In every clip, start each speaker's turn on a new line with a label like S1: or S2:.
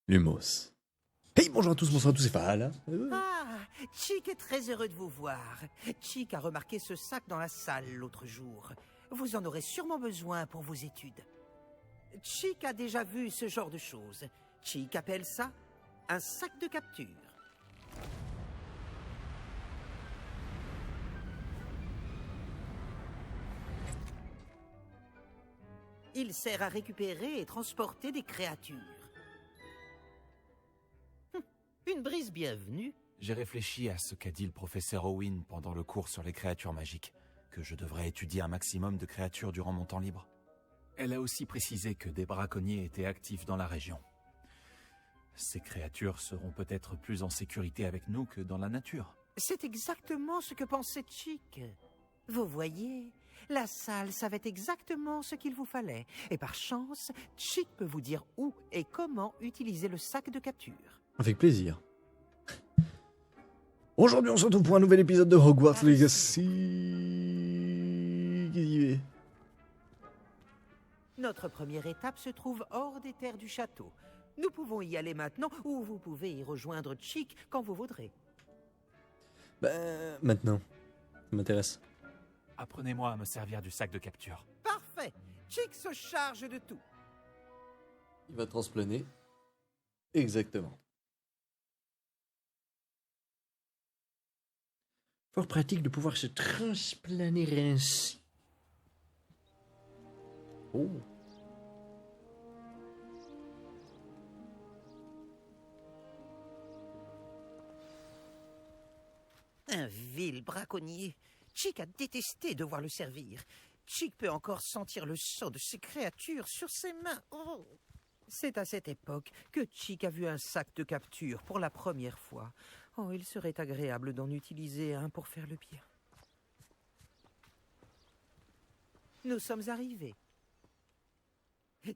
S1: Lumos. Hey, bonjour à tous, bonsoir à tous, c'est Fahal.
S2: Ah, Chick est très heureux de vous voir. Chick a remarqué ce sac dans la salle l'autre jour. Vous en aurez sûrement besoin pour vos études. Chick a déjà vu ce genre de choses. Chick appelle ça un sac de capture. Il sert à récupérer et transporter des créatures. Une brise bienvenue.
S3: J'ai réfléchi à ce qu'a dit le professeur Owen pendant le cours sur les créatures magiques, que je devrais étudier un maximum de créatures durant mon temps libre. Elle a aussi précisé que des braconniers étaient actifs dans la région. Ces créatures seront peut-être plus en sécurité avec nous que dans la nature.
S2: C'est exactement ce que pensait Chick. Vous voyez, la salle savait exactement ce qu'il vous fallait. Et par chance, Chick peut vous dire où et comment utiliser le sac de capture.
S1: Avec plaisir. Aujourd'hui, on se retrouve pour un nouvel épisode de Hogwarts Legacy. Qu'est-ce qu'il y a ?
S2: Notre première étape se trouve hors des terres du château. Nous pouvons y aller maintenant ou vous pouvez y rejoindre Chick quand vous voudrez.
S1: Ben, maintenant. Ça m'intéresse.
S3: Apprenez-moi à me servir du sac de capture.
S2: Parfait. Chick se charge de tout.
S1: Il va transplaner. Exactement. Fort pratique de pouvoir se transplaner ainsi. Oh.
S2: Un vil braconnier. Chick a détesté devoir le servir. Chick peut encore sentir le sang de ces créatures sur ses mains. Oh. C'est à cette époque que Chick a vu un sac de capture pour la première fois. Oh, il serait agréable d'en utiliser un pour faire le bien. Nous sommes arrivés.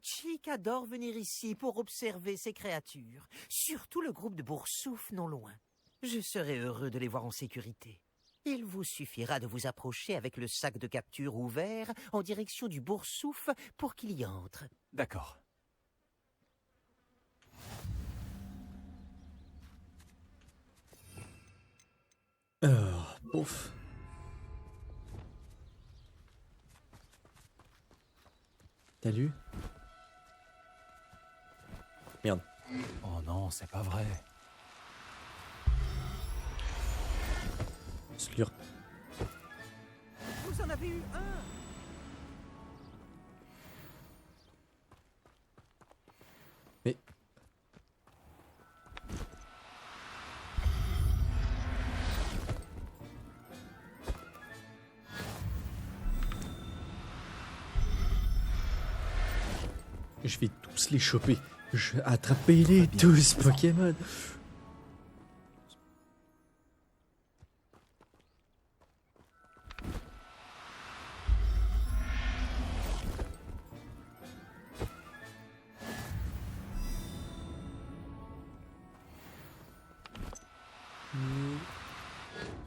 S2: Chick adore venir ici pour observer ces créatures, surtout le groupe de Boursouf non loin. Je serai heureux de les voir en sécurité. Il vous suffira de vous approcher avec le sac de capture ouvert en direction du Boursouf pour qu'il y entre.
S3: D'accord.
S1: Alors, pouf. T'as lu ? Merde.
S3: Oh non, c'est pas vrai.
S1: Slurp.
S2: Vous en avez eu un!
S1: Mais... Je vais tous les choper. Je vais attraper les tous Pokémon.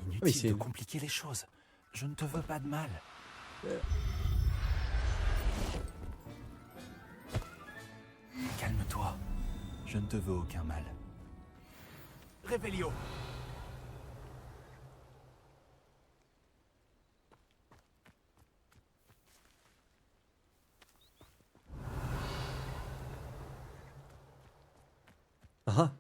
S3: Inutile
S1: Oui, c'est-
S3: de compliquer les choses. Je ne te veux pas de mal. Calme-toi. Je ne te veux aucun mal. Révélio.
S1: Ah.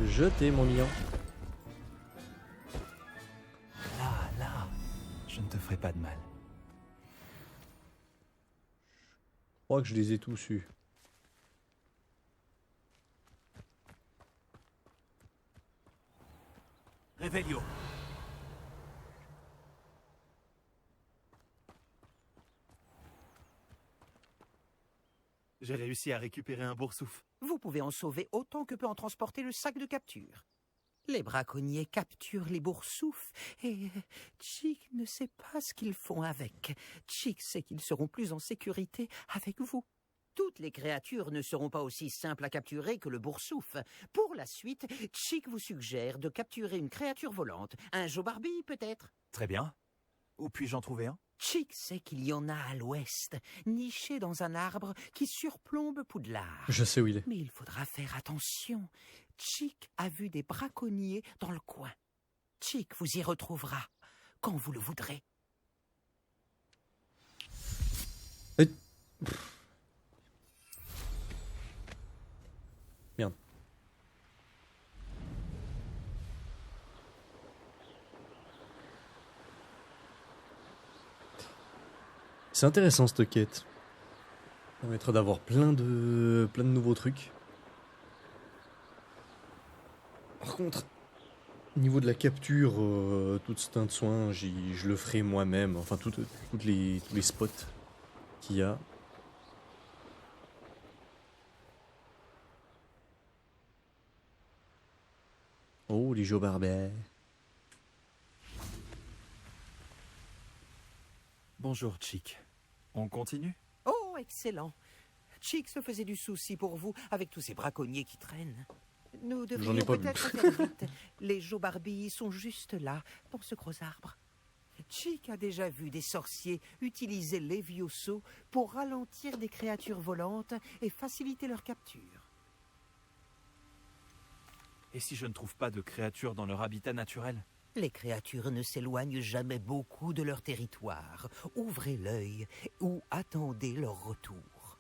S1: Jeté mon mignon.
S3: Là. Je ne te ferai pas de mal.
S1: Je crois que je les ai tous eus.
S3: Révélio.
S4: J'ai réussi à récupérer un boursouf.
S2: Vous pouvez en sauver autant que peut en transporter le sac de capture. Les braconniers capturent les boursoufs et Chick ne sait pas ce qu'ils font avec. Chick sait qu'ils seront plus en sécurité avec vous. Toutes les créatures ne seront pas aussi simples à capturer que le boursouf. Pour la suite, Chick vous suggère de capturer une créature volante. Un Joe Barbie, peut-être?
S3: Très bien. Où puis-je en trouver un?
S2: Chick sait qu'il y en a à l'ouest, niché dans un arbre qui surplombe Poudlard.
S1: Je sais où il est.
S2: Mais il faudra faire attention. Chick a vu des braconniers dans le coin. Chick vous y retrouvera quand vous le voudrez.
S1: Et- Merde. C'est intéressant cette quête. Ça permettra d'avoir plein de nouveaux trucs. Par contre, au niveau de la capture, toute ce teint de soin, je le ferai moi-même. Enfin, tous les spots qu'il y a. Oh, les Joe Barbet.
S3: Bonjour, Chick. On continue?
S2: Oh, excellent. Chick se faisait du souci pour vous avec tous ces braconniers qui traînent. Nous
S1: J'en ai
S2: devrions
S1: pas vu.
S2: peut-être faire vite. Les Joe Barbie sont juste là, dans ce gros arbre. Chick a déjà vu des sorciers utiliser Levioso pour ralentir des créatures volantes et faciliter leur capture.
S3: Et si je ne trouve pas de créatures dans leur habitat naturel?
S2: Les créatures ne s'éloignent jamais beaucoup de leur territoire. Ouvrez l'œil ou attendez leur retour.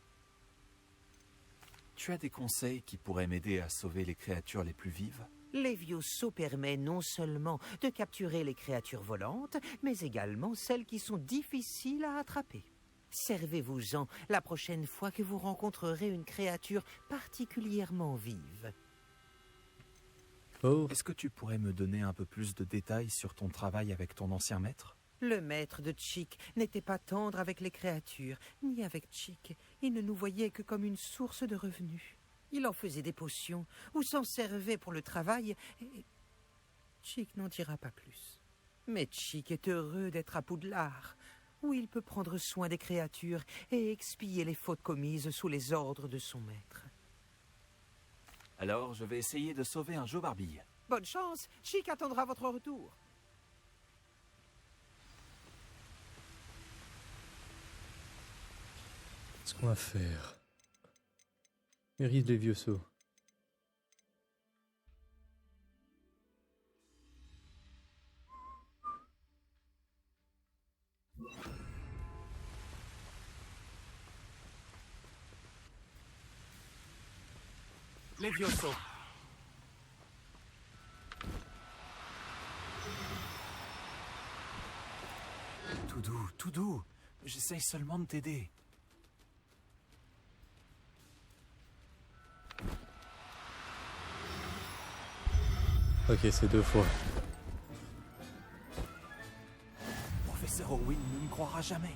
S3: Tu as des conseils qui pourraient m'aider à sauver les créatures les plus vives?
S2: Levioso permet non seulement de capturer les créatures volantes, mais également celles qui sont difficiles à attraper. Servez-vous-en la prochaine fois que vous rencontrerez une créature particulièrement vive.
S1: Oh,
S3: Est-ce que tu pourrais me donner un peu plus de détails sur ton travail avec ton ancien maître?
S2: Le maître de Chick n'était pas tendre avec les créatures, ni avec Chick. Il ne nous voyait que comme une source de revenus. Il en faisait des potions, ou s'en servait pour le travail, et Chick n'en dira pas plus. Mais Chick est heureux d'être à Poudlard, où il peut prendre soin des créatures et expier les fautes commises sous les ordres de son maître.
S3: Alors, je vais essayer de sauver un Joe Barbille.
S2: Bonne chance, Chick attendra votre retour.
S1: qu'est-ce qu'on va faire? Mairie de Levioso.
S3: Levioso! Tout doux, tout doux. J'essaye seulement de t'aider.
S1: Ok, c'est 2 fois.
S3: Professeur Owen ne me croira jamais.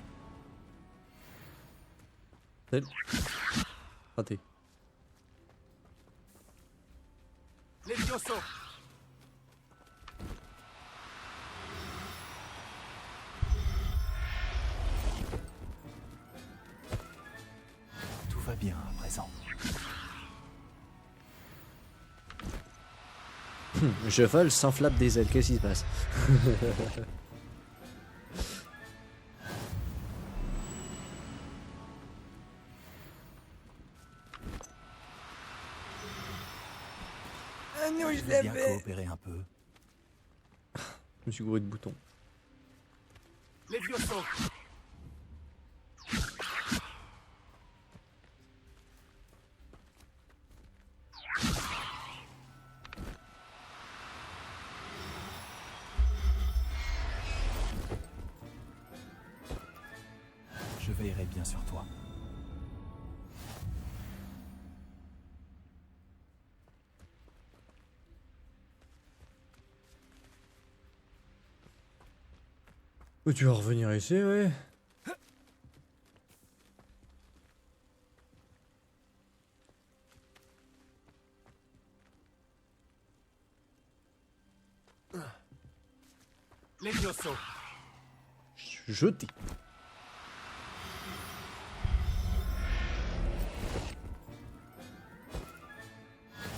S1: Salut. Raté.
S3: Levioso! Tout va bien à présent.
S1: Je vole sans flappe des ailes, qu'est-ce qui se passe?
S3: Je veux bien coopérer un peu.
S1: Je me suis gouré de boutons.
S3: Levioso! Je veillerai bien sur toi.
S1: Oh, tu vas revenir ici, ouais.
S3: Levioso!
S1: Jeté.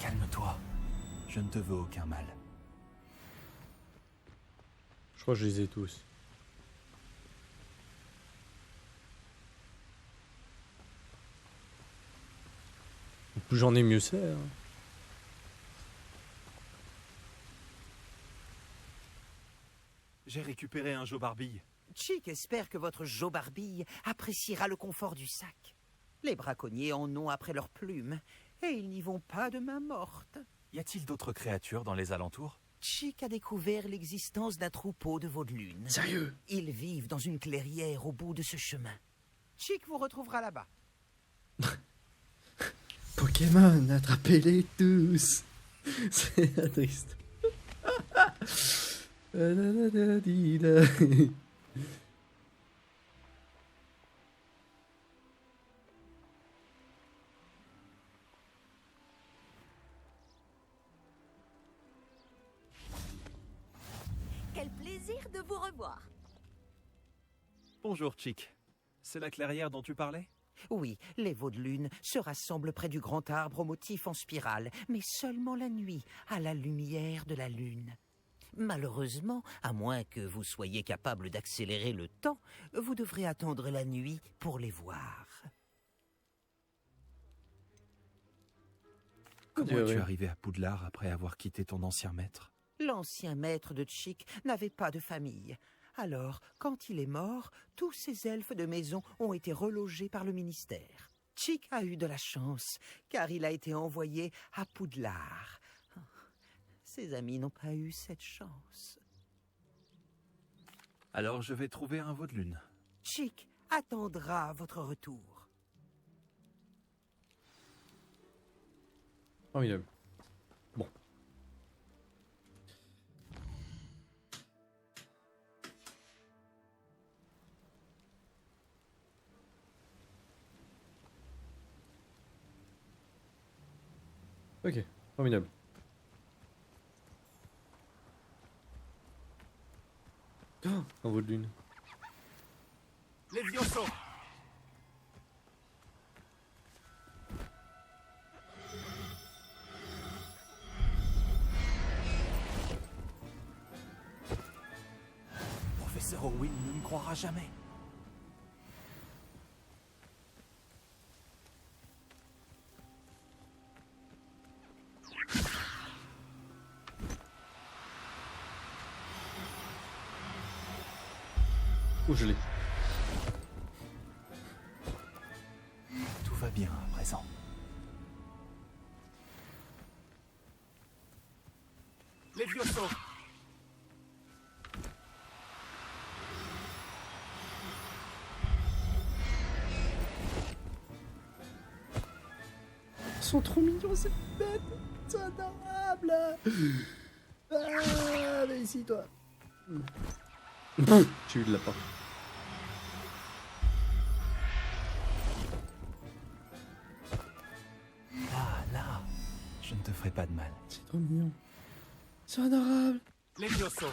S3: Calme-toi. Je ne te veux aucun mal.
S1: Je crois que je les ai tous. Plus j'en ai, mieux c'est. Hein.
S4: J'ai récupéré un Joe Barbille.
S2: Chick espère que votre Joe Barbille appréciera le confort du sac. Les braconniers en ont après leurs plumes, et ils n'y vont pas de main morte.
S3: Y a-t-il d'autres créatures dans les alentours?
S2: Chick a découvert l'existence d'un troupeau de vaudelune.
S1: Sérieux?
S2: Ils vivent dans une clairière au bout de ce chemin. Chick vous retrouvera là-bas.
S1: Pokémon, attrapez-les tous. C'est triste.
S5: Quel plaisir de vous revoir.
S4: Bonjour, Chick. C'est la clairière dont tu parlais?
S2: Oui, les vaudelunes se rassemblent près du grand arbre au motif en spirale, mais seulement la nuit, à la lumière de la lune. Malheureusement, à moins que vous soyez capable d'accélérer le temps, vous devrez attendre la nuit pour les voir.
S3: Comment es-tu arrivé à Poudlard après avoir quitté ton ancien maître?
S2: L'ancien maître de Chick n'avait pas de famille. Alors, quand il est mort, tous ces elfes de maison ont été relogés par le ministère. Chick a eu de la chance, car il a été envoyé à Poudlard. Ses amis n'ont pas eu cette chance.
S3: Alors je vais trouver un vaudelune.
S2: Chick attendra votre retour.
S1: Formidable. Bon. Ok, formidable. Oh, un vol de lune.
S4: Les Vioso!
S3: Professeur Owen ne me croira jamais.
S1: Oh, je l'ai.
S3: Tout va bien à présent.
S4: Les Vioso!
S1: Ils sont trop mignons ces bêtes. C'est adorable. Ah, mais ici toi. J'ai eu de la part.
S3: Ah là, je ne te ferai pas de mal.
S1: C'est trop mignon. C'est adorable.
S4: Les Vioso!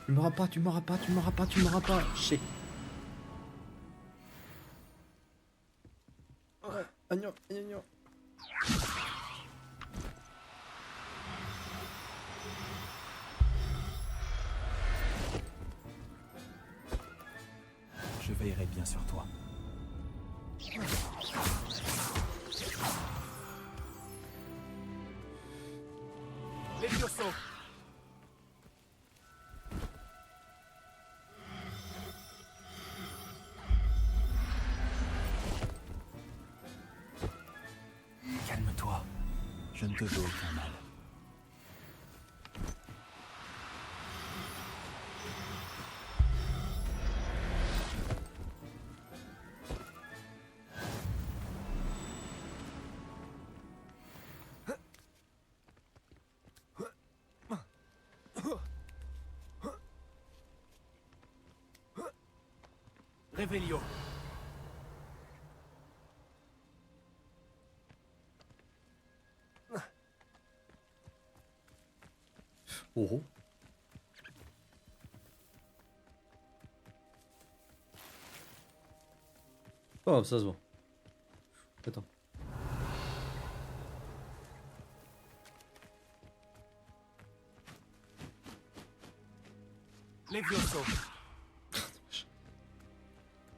S1: Tu m'auras pas, tu m'auras pas, tu m'auras pas, tu m'auras pas. Chier. Agnon, agnon.
S3: Je veillerai bien sur toi.
S4: Les Vioso!
S3: Calme-toi. Je ne te veux aucun mal.
S4: Revelio!
S1: Oh oh. Oh, ça se voit. Attends.
S3: Levioso.
S1: Je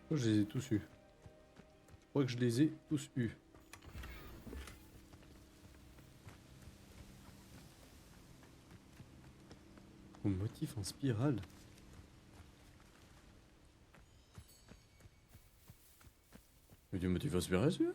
S1: crois que je les ai tous eus. Je crois que je les ai tous eus. Au motif en spirale. Mais du motif en spirale, celui-là?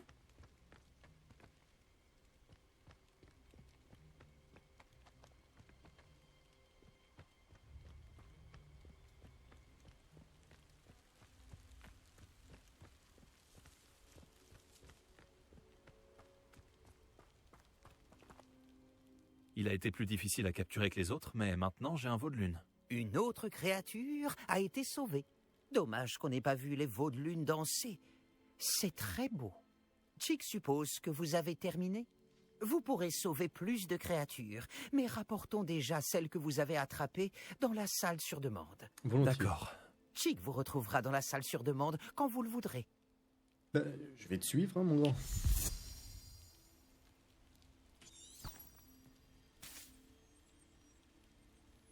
S3: Il a été plus difficile à capturer que les autres, mais maintenant j'ai un veau de lune.
S2: Une autre créature a été sauvée. Dommage qu'on n'ait pas vu les veaux de lune danser. C'est très beau. Chick suppose que vous avez terminé. Vous pourrez sauver plus de créatures, mais rapportons déjà celles que vous avez attrapées dans la salle sur demande.
S1: Volontiers.
S3: D'accord.
S2: Chick vous retrouvera dans la salle sur demande quand vous le voudrez.
S1: Bah, je vais te suivre, hein, mon grand.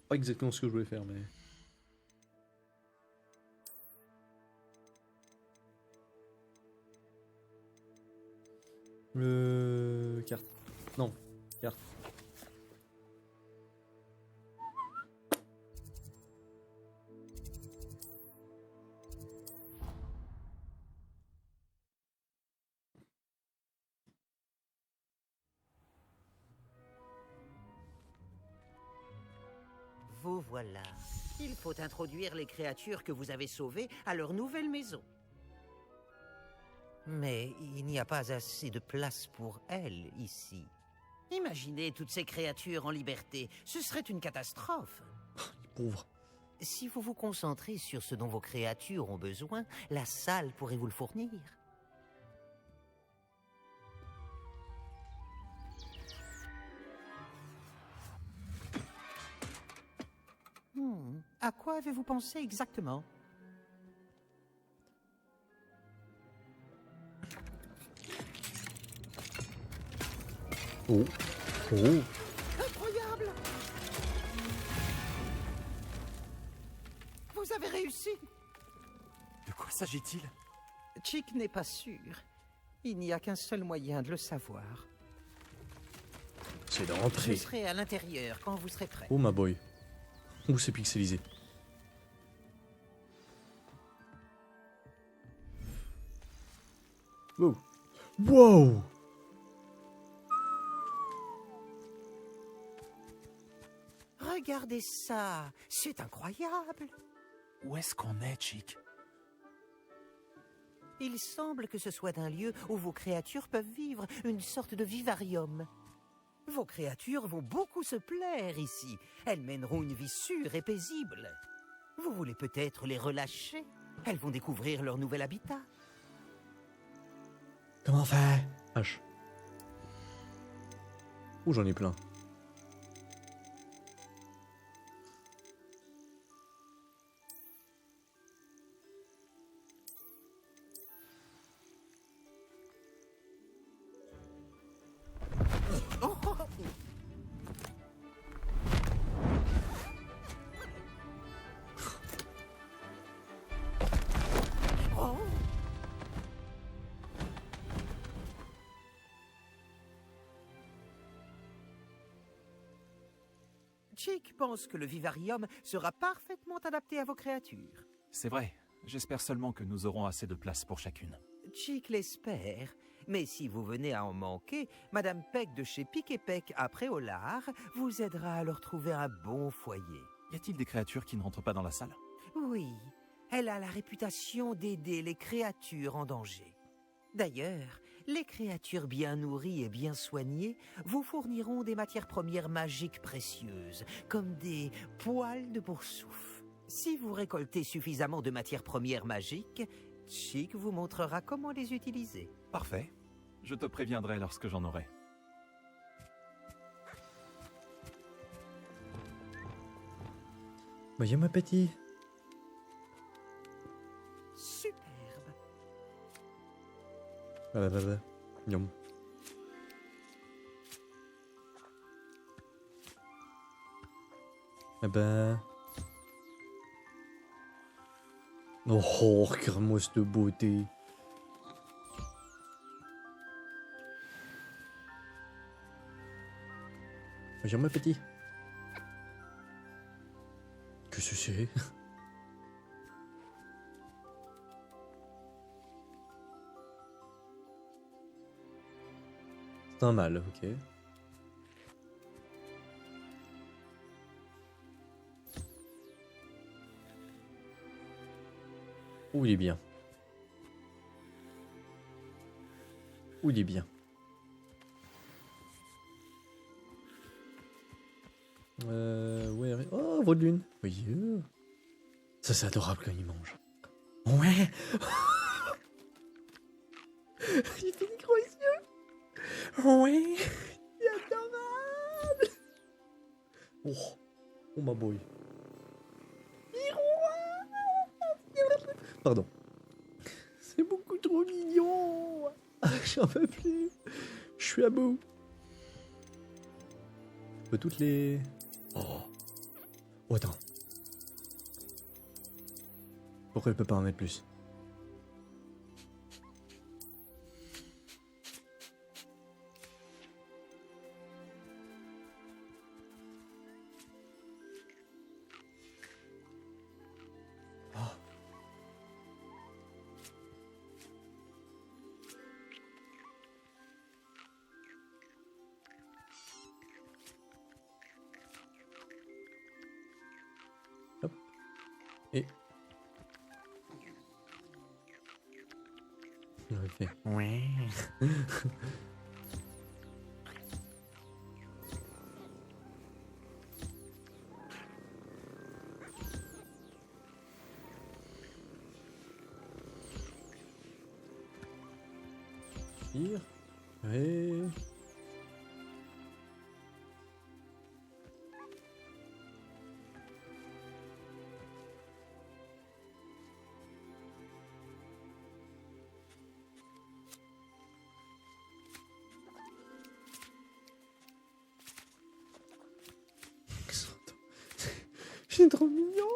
S1: Pas exactement ce que je voulais faire, mais... Carte. Non, carte.
S2: Vous voilà. Il faut introduire les créatures que vous avez sauvées à leur nouvelle maison. Mais il n'y a pas assez de place pour elles ici. Imaginez toutes ces créatures en liberté. Ce serait une catastrophe.
S1: Pauvre.
S2: Si vous vous concentrez sur ce dont vos créatures ont besoin, la salle pourrait vous le fournir. À quoi avez-vous pensé exactement?
S1: Oh. Oh.
S2: Incroyable! Vous avez réussi!
S3: De quoi s'agit-il?
S2: Chick n'est pas sûr. Il n'y a qu'un seul moyen de le savoir.
S1: C'est
S2: Je
S1: d'entrer.
S2: serai à l'intérieur quand vous serez prêt.
S1: Oh, ma boy. Où c'est pixelisé. Wow. Wow.
S2: Regardez ça! C'est incroyable!
S3: Où est-ce qu'on est, Chick?
S2: Il semble que ce soit un lieu où vos créatures peuvent vivre, une sorte de vivarium. Vos créatures vont beaucoup se plaire ici. Elles mèneront une vie sûre et paisible. Vous voulez peut-être les relâcher? Elles vont découvrir leur nouvel habitat.
S1: Comment faire? H. Oh, j'en ai plein.
S2: Oh! Chick pense que le vivarium sera parfaitement adapté à vos créatures.
S3: C'est vrai. J'espère seulement que nous aurons assez de place pour chacune.
S2: Chick l'espère, mais si vous venez à en manquer, Madame Peck de chez Pic et Peck à Préolard vous aidera à leur trouver un bon foyer.
S3: Y a-t-il des créatures qui ne rentrent pas dans la salle?
S2: Oui, elle a la réputation d'aider les créatures en danger. D'ailleurs, les créatures bien nourries et bien soignées vous fourniront des matières premières magiques précieuses, comme des poils de boursouf. Si vous récoltez suffisamment de matières premières magiques, Chick vous montrera comment les utiliser.
S3: Parfait. Je te préviendrai lorsque j'en aurai.
S1: Voyez, ma petit.
S2: Superbe.
S1: Yum. Eh ben... Oh, regarde-moi cette beauté. Bonjour, mon petit. Que c'est? C'est un mâle, ok. Ouh, il est bien. Ouh, il est bien. Ouais. Oh, veau de lune. Oui. Ça, c'est adorable quand il mange. Ouais. Il fait des gros yeux. Ouais. C'est adorable. Oh ma boy. Pardon. C'est beaucoup trop mignon. J'en peux plus. Je suis à bout. Je peux toutes les... Oh. Oh, attends. Pourquoi elle peut pas en mettre plus? Oh. Hop. Et... Ok. Ouais. Tire. Ouais. C'est trop mignon.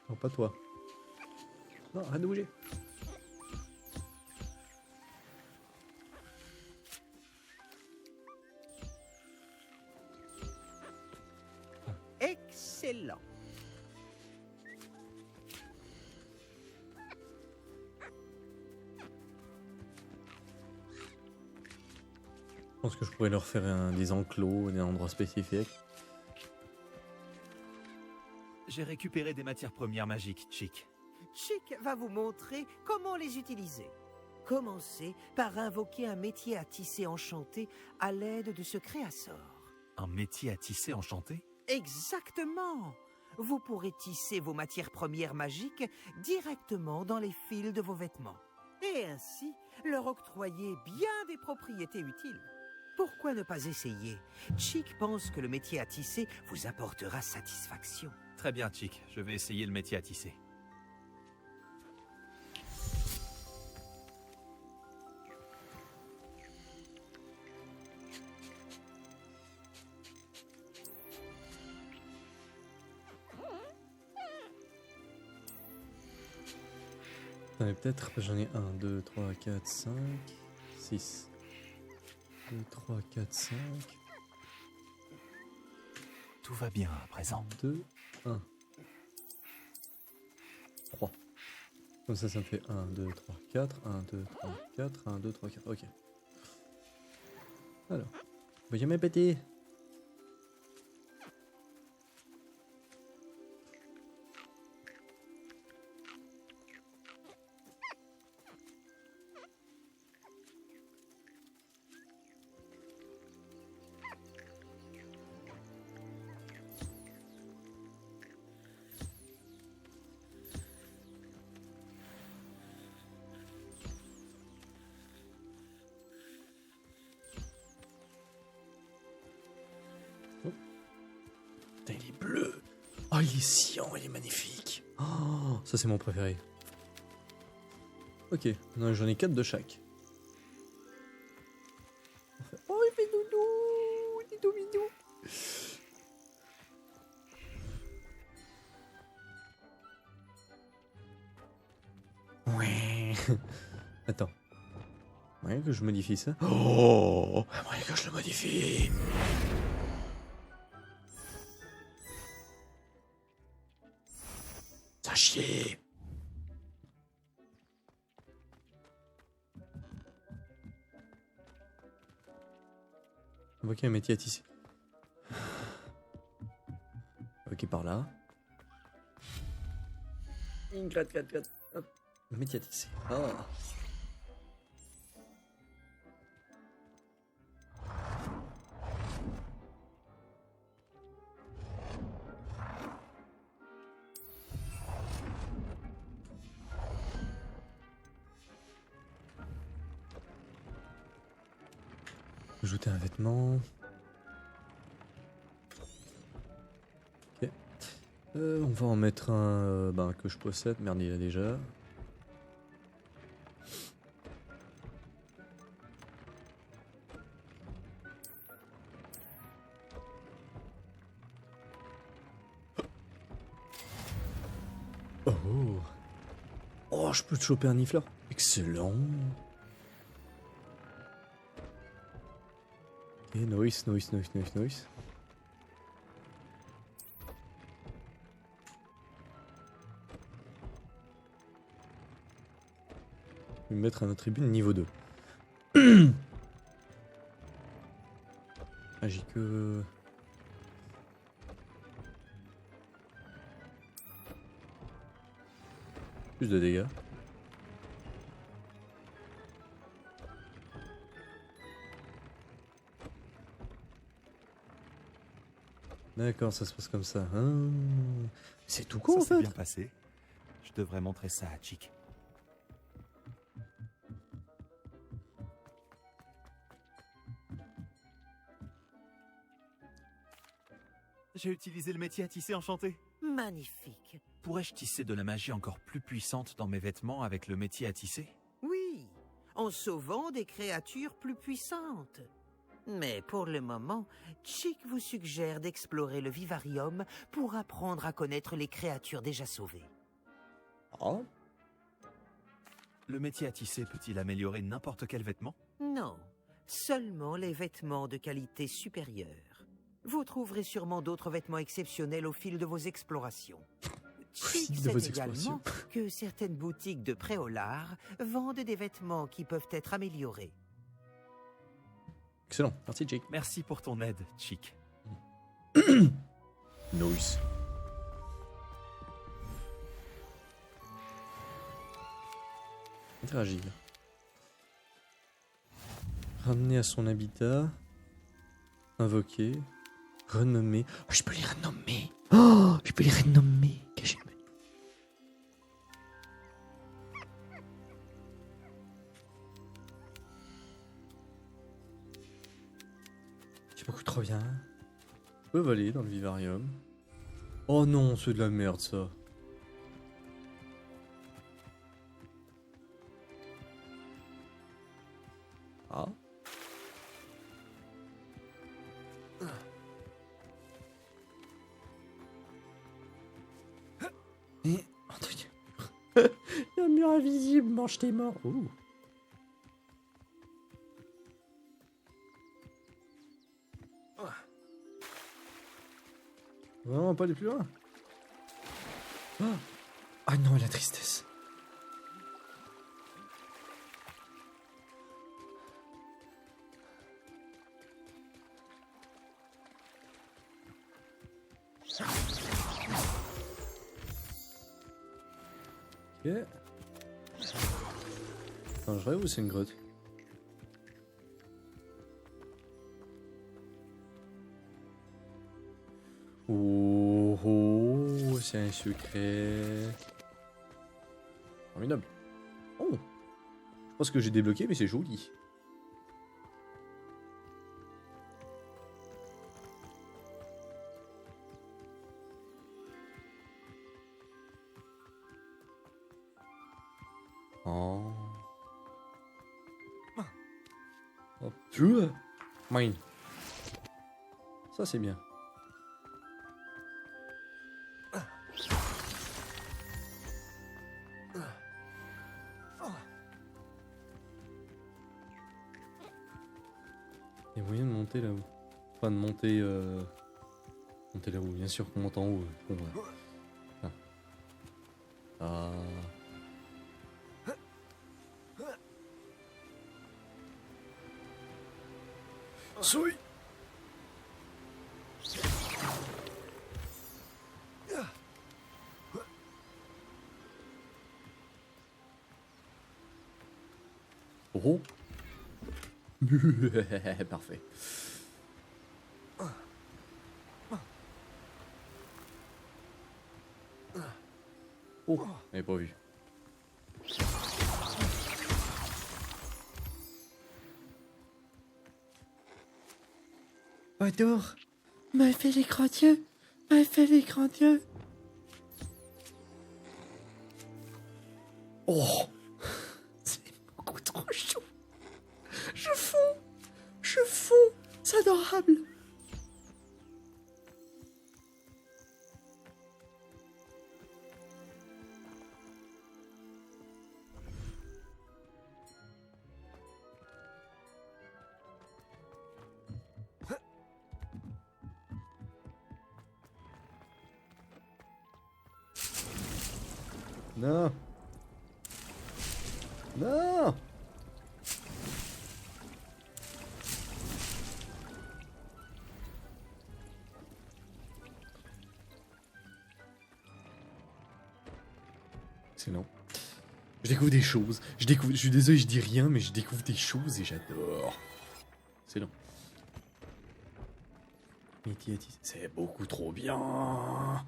S1: Non, pas toi. Non, arrête de bouger.
S2: Excellent.
S1: Je pense que je pourrais leur faire des enclos, des endroits spécifiques.
S4: J'ai récupéré des matières premières magiques, Chick.
S2: Chick va vous montrer comment les utiliser. Commencez par invoquer un métier à tisser enchanté à l'aide de ce créasort.
S3: Un métier à tisser enchanté?
S2: Exactement. Vous pourrez tisser vos matières premières magiques directement dans les fils de vos vêtements. Et ainsi, leur octroyer bien des propriétés utiles. Pourquoi ne pas essayer? Chick pense que le métier à tisser vous apportera satisfaction.
S3: Très bien, Chick. Je vais essayer le métier à tisser.
S1: Attendez, peut-être, j'en ai 1, 2, 3, 4, 5, 6. 2, 3, 4, 5.
S3: Tout va bien à présent.
S1: 2, 1. 3. Comme ça me fait 1, 2, 3, 4. 1, 2, 3, 4. 1, 2, 3, 4. Ok. Alors. Bonjour mes petits. Putain, il est bleu. Oh, il est cyan, il est magnifique. Oh, ça c'est mon préféré. Ok, non, j'en ai 4 de chaque. Ouais. Attends. Moyen que je modifie ça. Oh, moyen que je le modifie. Ça chier. Invoquer un métier à tisser. Ok, par là. Hop. Métier à tisser. Ah. Ajouter un vêtement. Ok. On va en mettre un que je possède. Merde, il y a déjà. Oh. Oh, je peux te choper un nifleur. Excellent. Ok, noise. Je vais mettre un attribut de niveau 2. Ah, j'ai que... Plus de dégâts. D'accord, ça se passe comme ça. Hein. C'est tout con en
S3: Ça s'est
S1: fait.
S3: bien passé. Je devrais montrer ça à Chick.
S4: J'ai utilisé le métier à tisser enchanté.
S5: Magnifique.
S3: Pourrais-je tisser de la magie encore plus puissante dans mes vêtements avec le métier à tisser?
S2: Oui, en sauvant des créatures plus puissantes. Mais pour le moment, Chick vous suggère d'explorer le vivarium pour apprendre à connaître les créatures déjà sauvées.
S1: Oh.
S3: Le métier à tisser peut-il améliorer n'importe quel vêtement?
S2: Non, seulement les vêtements de qualité supérieure. Vous trouverez sûrement d'autres vêtements exceptionnels au fil de vos explorations. Chick
S1: De
S2: sait
S1: vos
S2: également
S1: explorations.
S2: que certaines boutiques de Préolard vendent des vêtements qui peuvent être améliorés.
S1: Excellent, merci Jake.
S3: Merci pour ton aide, Chick.
S1: Noise. Interagir. Ramener à son habitat. Invoquer. Renommer. Oh, je peux les renommer. Oh, je peux les renommer. Cacher le menu. C'est beaucoup trop bien. Je peux voler dans le vivarium. Oh non, c'est de la merde ça. Ah. Et... un truc. Il y a un mur invisible, mange tes morts. Ouh. Vraiment pas aller plus loin. Ah, ah non, la tristesse. Ok. C'est un vrai ou c'est une grotte? Oh, oh, c'est un secret. Formidable. Oh, je pense que j'ai débloqué, mais c'est joli. Oh. Oh, purée. Mine. Ça c'est bien. Il y a moyen de monter là-haut. Enfin, de monter... Monter là-haut, bien sûr qu'on monte en haut. Bon, ouais. Ah. Souille. Oh. Parfait. Oh, j'avais pas vu. Adore, m'a fait l'écran Dieu, m'a fait l'écran Dieu. Oh, c'est beaucoup trop chaud. Je fonds, c'est adorable. Non. Non. Excellent. Je découvre des choses. Je suis désolé, je dis rien, mais je découvre des choses et j'adore. Excellent. C'est beaucoup trop bien.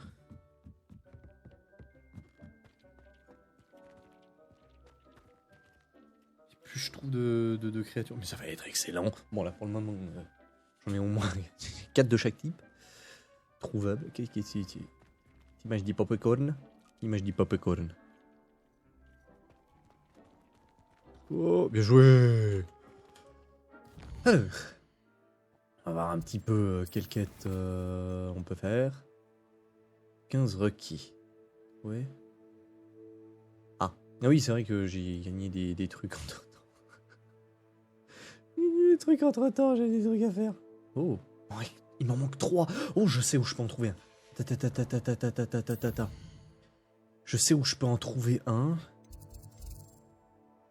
S1: Plus je trouve de créatures, mais ça va être excellent. Bon là pour le moment, j'en ai au moins 4 de chaque type. Trouvable. Qu'est-ce que c'est? T'imagines du popcorn? Image du popcorn. Oh, bien joué. Alors, on va voir un petit peu quelle quête on peut faire. 15 requis. Ouais. Ah oui, c'est vrai que j'ai gagné des trucs entre temps. Des trucs entre temps, j'ai des trucs à faire. Oh, ouais, il m'en manque 3. Oh, je sais où je peux en trouver un. Je sais où je peux en trouver un.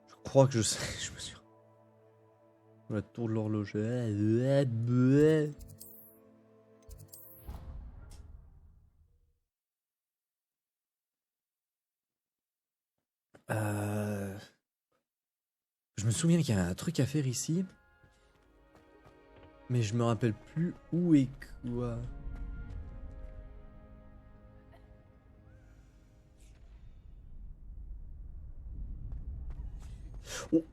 S1: Je crois que je sais. Je me suis. La tour de l'horloger. Je me souviens qu'il y a un truc à faire ici. Mais je me rappelle plus où et quoi. Oh.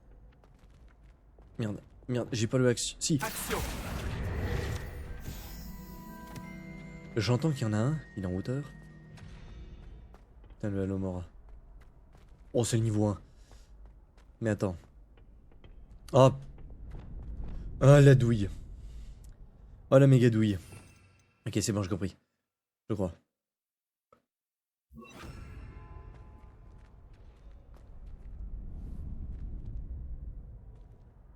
S1: Merde, j'ai pas le action. Si.
S4: Action.
S1: J'entends qu'il y en a un, il est en hauteur. Putain, le Alomora. Oh, c'est le niveau 1. Mais attends. Oh. Ah, la douille. Oh, la méga douille. Ok, c'est bon, j'ai compris. Je crois.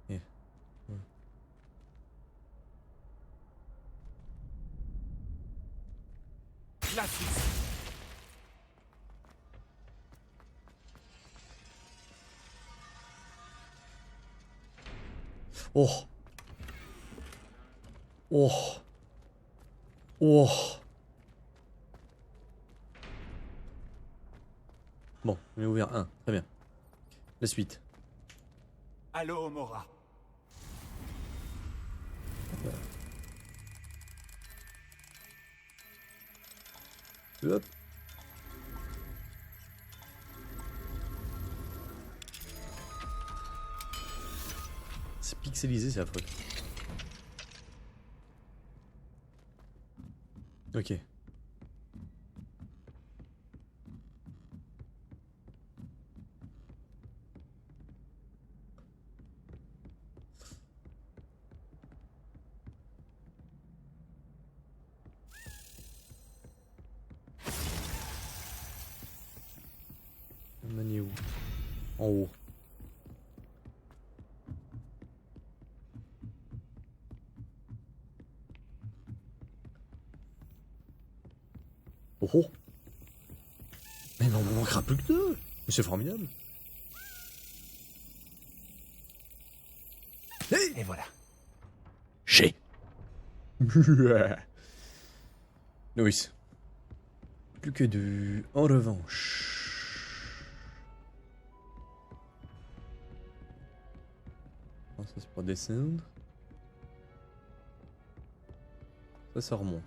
S1: Yeah. Ouais.
S4: Classique.
S1: Oh. Oh. Oh. Bon, on est ouvert 1. Très bien. La suite.
S4: Allô, Mora.
S1: Hop. C'est pixelisé, c'est affreux. Ok. Manu. En haut. Oh oh. Mais non, on manquera plus que deux. Mais c'est formidable. Hey.
S3: Et voilà.
S1: J'ai. Loïs. Plus que deux. En revanche. Ah, ça c'est pour descendre. Ça remonte.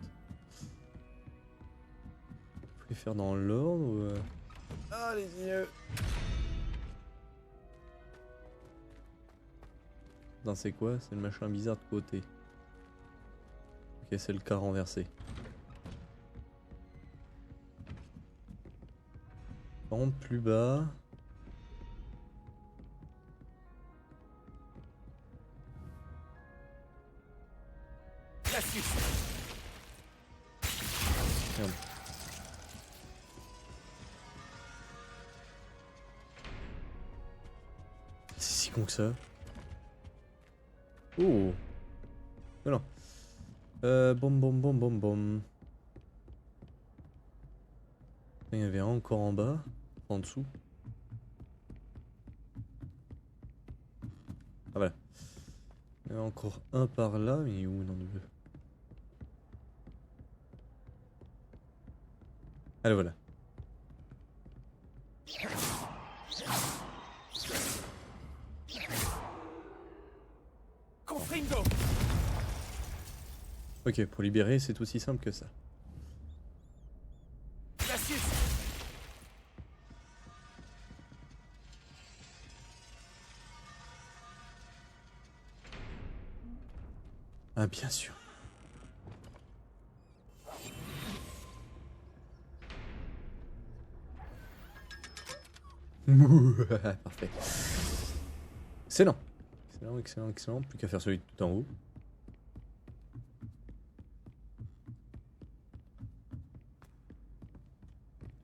S1: Faut les faire dans l'ordre ou... Allez-y. Non, c'est quoi? C'est le machin bizarre de côté. Ok, c'est le cas renversé. Par contre, plus bas. Merde. C'est si con que ça. Oh. Non. Bom bom bom bom bom. Il y avait un encore en bas, en dessous. Ah voilà. Il y en a encore un par là, mais où non de veut. Allez voilà.
S3: Confringo.
S1: Ok, pour libérer, c'est aussi simple que ça. Ah bien sûr. Parfait. Excellent. Excellent, excellent, excellent. Plus qu'à faire celui tout en haut.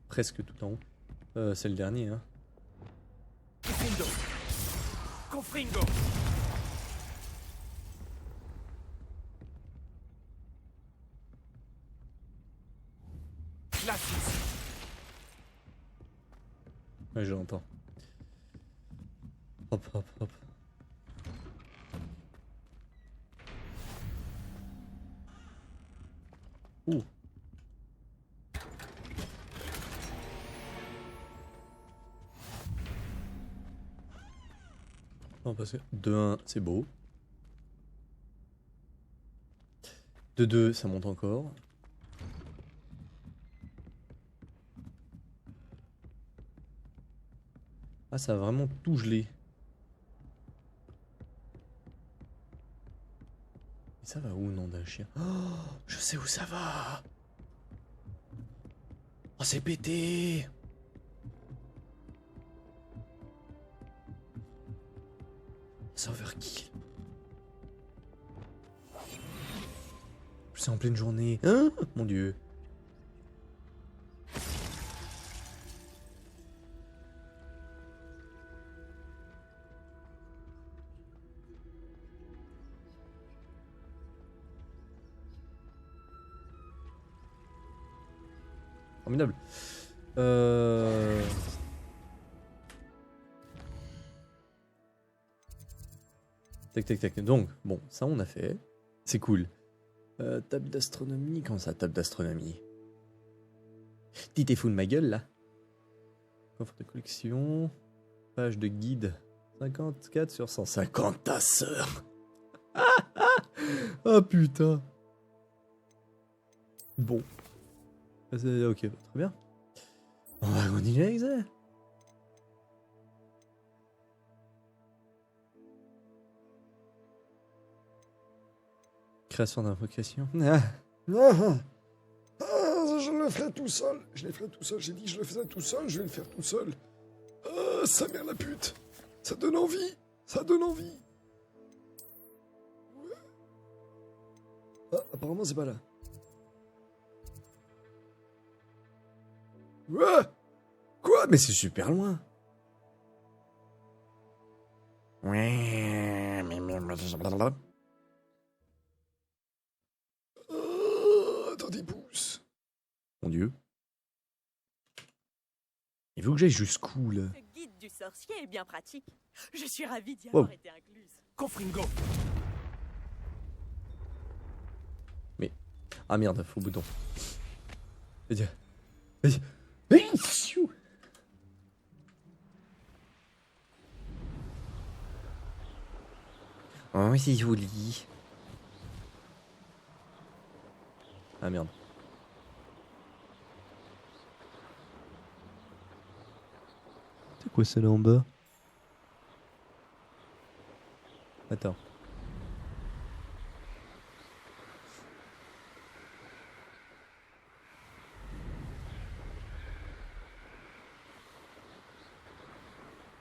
S1: Presque tout en haut. C'est le dernier, hein.
S3: Confringo.
S1: Ouais, je l'entends. Hop, hop, hop. Ouh. Non, parce que 2-1, c'est beau. 2-2, ça monte encore. Ah, ça a vraiment tout gelé. Et ça va où, nom d'un chien? Oh, je sais où ça va. Oh, c'est pété. Serveur kill. C'est en pleine journée. Hein? Mon dieu. Formidable. Tac, tac, tac. Donc, bon, ça on a fait. C'est cool. Table d'astronomie. Comment ça, table d'astronomie? T'es fou de ma gueule, là. Coffre de collection. Page de guide. 54 sur 150, ta sœur. Ah putain. Bon. Ok, très bien. On va continuer avec ça. Création d'invocation.
S6: Je le ferai tout seul. Je le ferai tout seul. J'ai dit que je le faisais tout seul. Je vais le faire tout seul. Ah, sa mère la pute. Ça donne envie. Ça donne envie. Ouais. Ah, apparemment, c'est pas là. Ouais.
S1: Quoi? Mais c'est super loin.
S6: Attendez, pouce.
S1: Mon Dieu. Il faut que j'aille jusqu'où, là?
S5: Le guide du sorcier est bien pratique. Je suis ravie d'y
S1: Wow.
S5: avoir été incluse.
S3: Confringo.
S1: Ah merde, faux bouton. Vas-y. Vas-y. Vas-y. Pfiou. Oh, c'est joli. Ah merde. C'est quoi ça là en bas? Attends.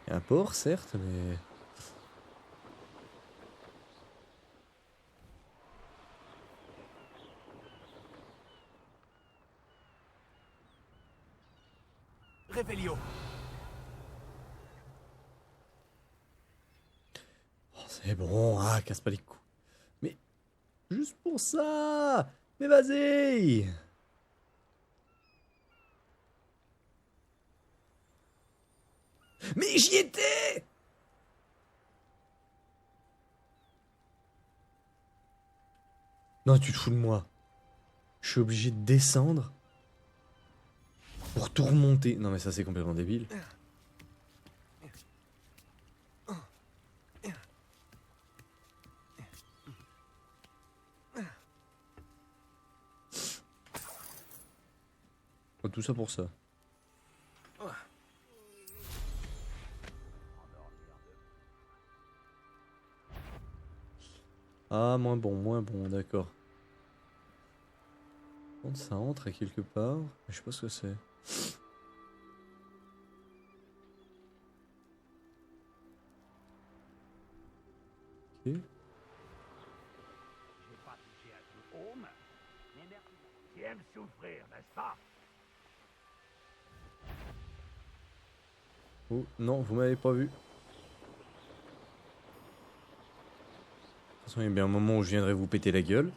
S1: Il y a un port, certes, mais...
S3: Revelio.
S1: Oh, c'est bon, ah, casse pas les couilles. Mais... Juste pour ça! Mais vas-y! Mais j'y étais! Non, tu te fous de moi. Je suis obligé de descendre pour tout remonter. Non mais ça c'est complètement débile. Oh, tout ça pour ça. Ah, moins bon, d'accord. Quand ça entre à quelque part, mais je sais pas ce que c'est. Ok. Oh, non, vous m'avez pas vu. De toute façon, il y a bien un moment où je viendrai vous péter la gueule.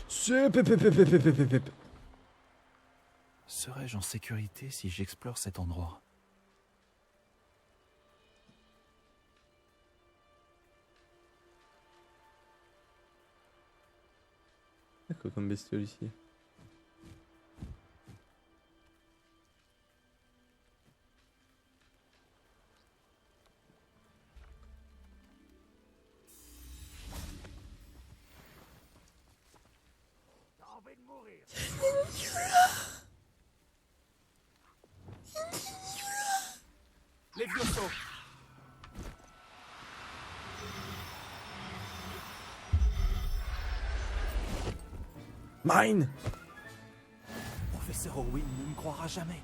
S1: C'est pep, pep, pep, pep, pep, pep, pep.
S3: Serais-je en sécurité si j'explore cet endroit?
S1: C'est quoi comme bestiole ici?
S3: Levioso.
S1: Mine!
S3: Professeur Owen ne me croira jamais.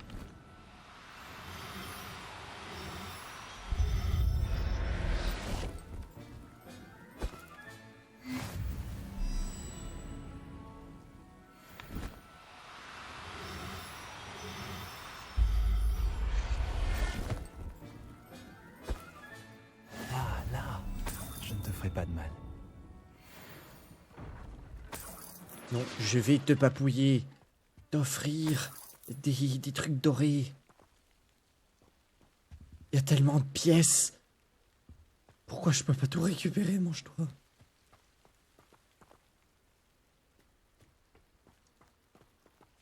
S3: Ah, là, je ne te ferai pas de mal.
S1: Non, je vais te papouiller. T'offrir des trucs dorés. Il y a tellement de pièces. Pourquoi je peux pas tout récupérer, mange-toi?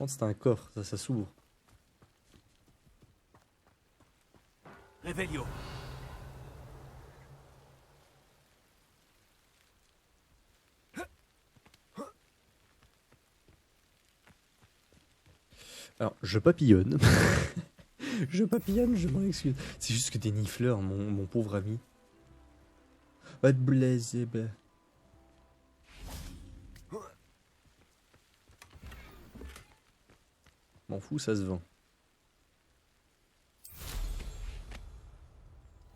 S1: C'est un coffre, ça s'ouvre.
S3: Revelio.
S1: Alors, je papillonne. Je papillonne, je m'en excuse. C'est juste que des nifleurs, mon pauvre ami. Va te blaiser, bah. M'en fous, ça se vend.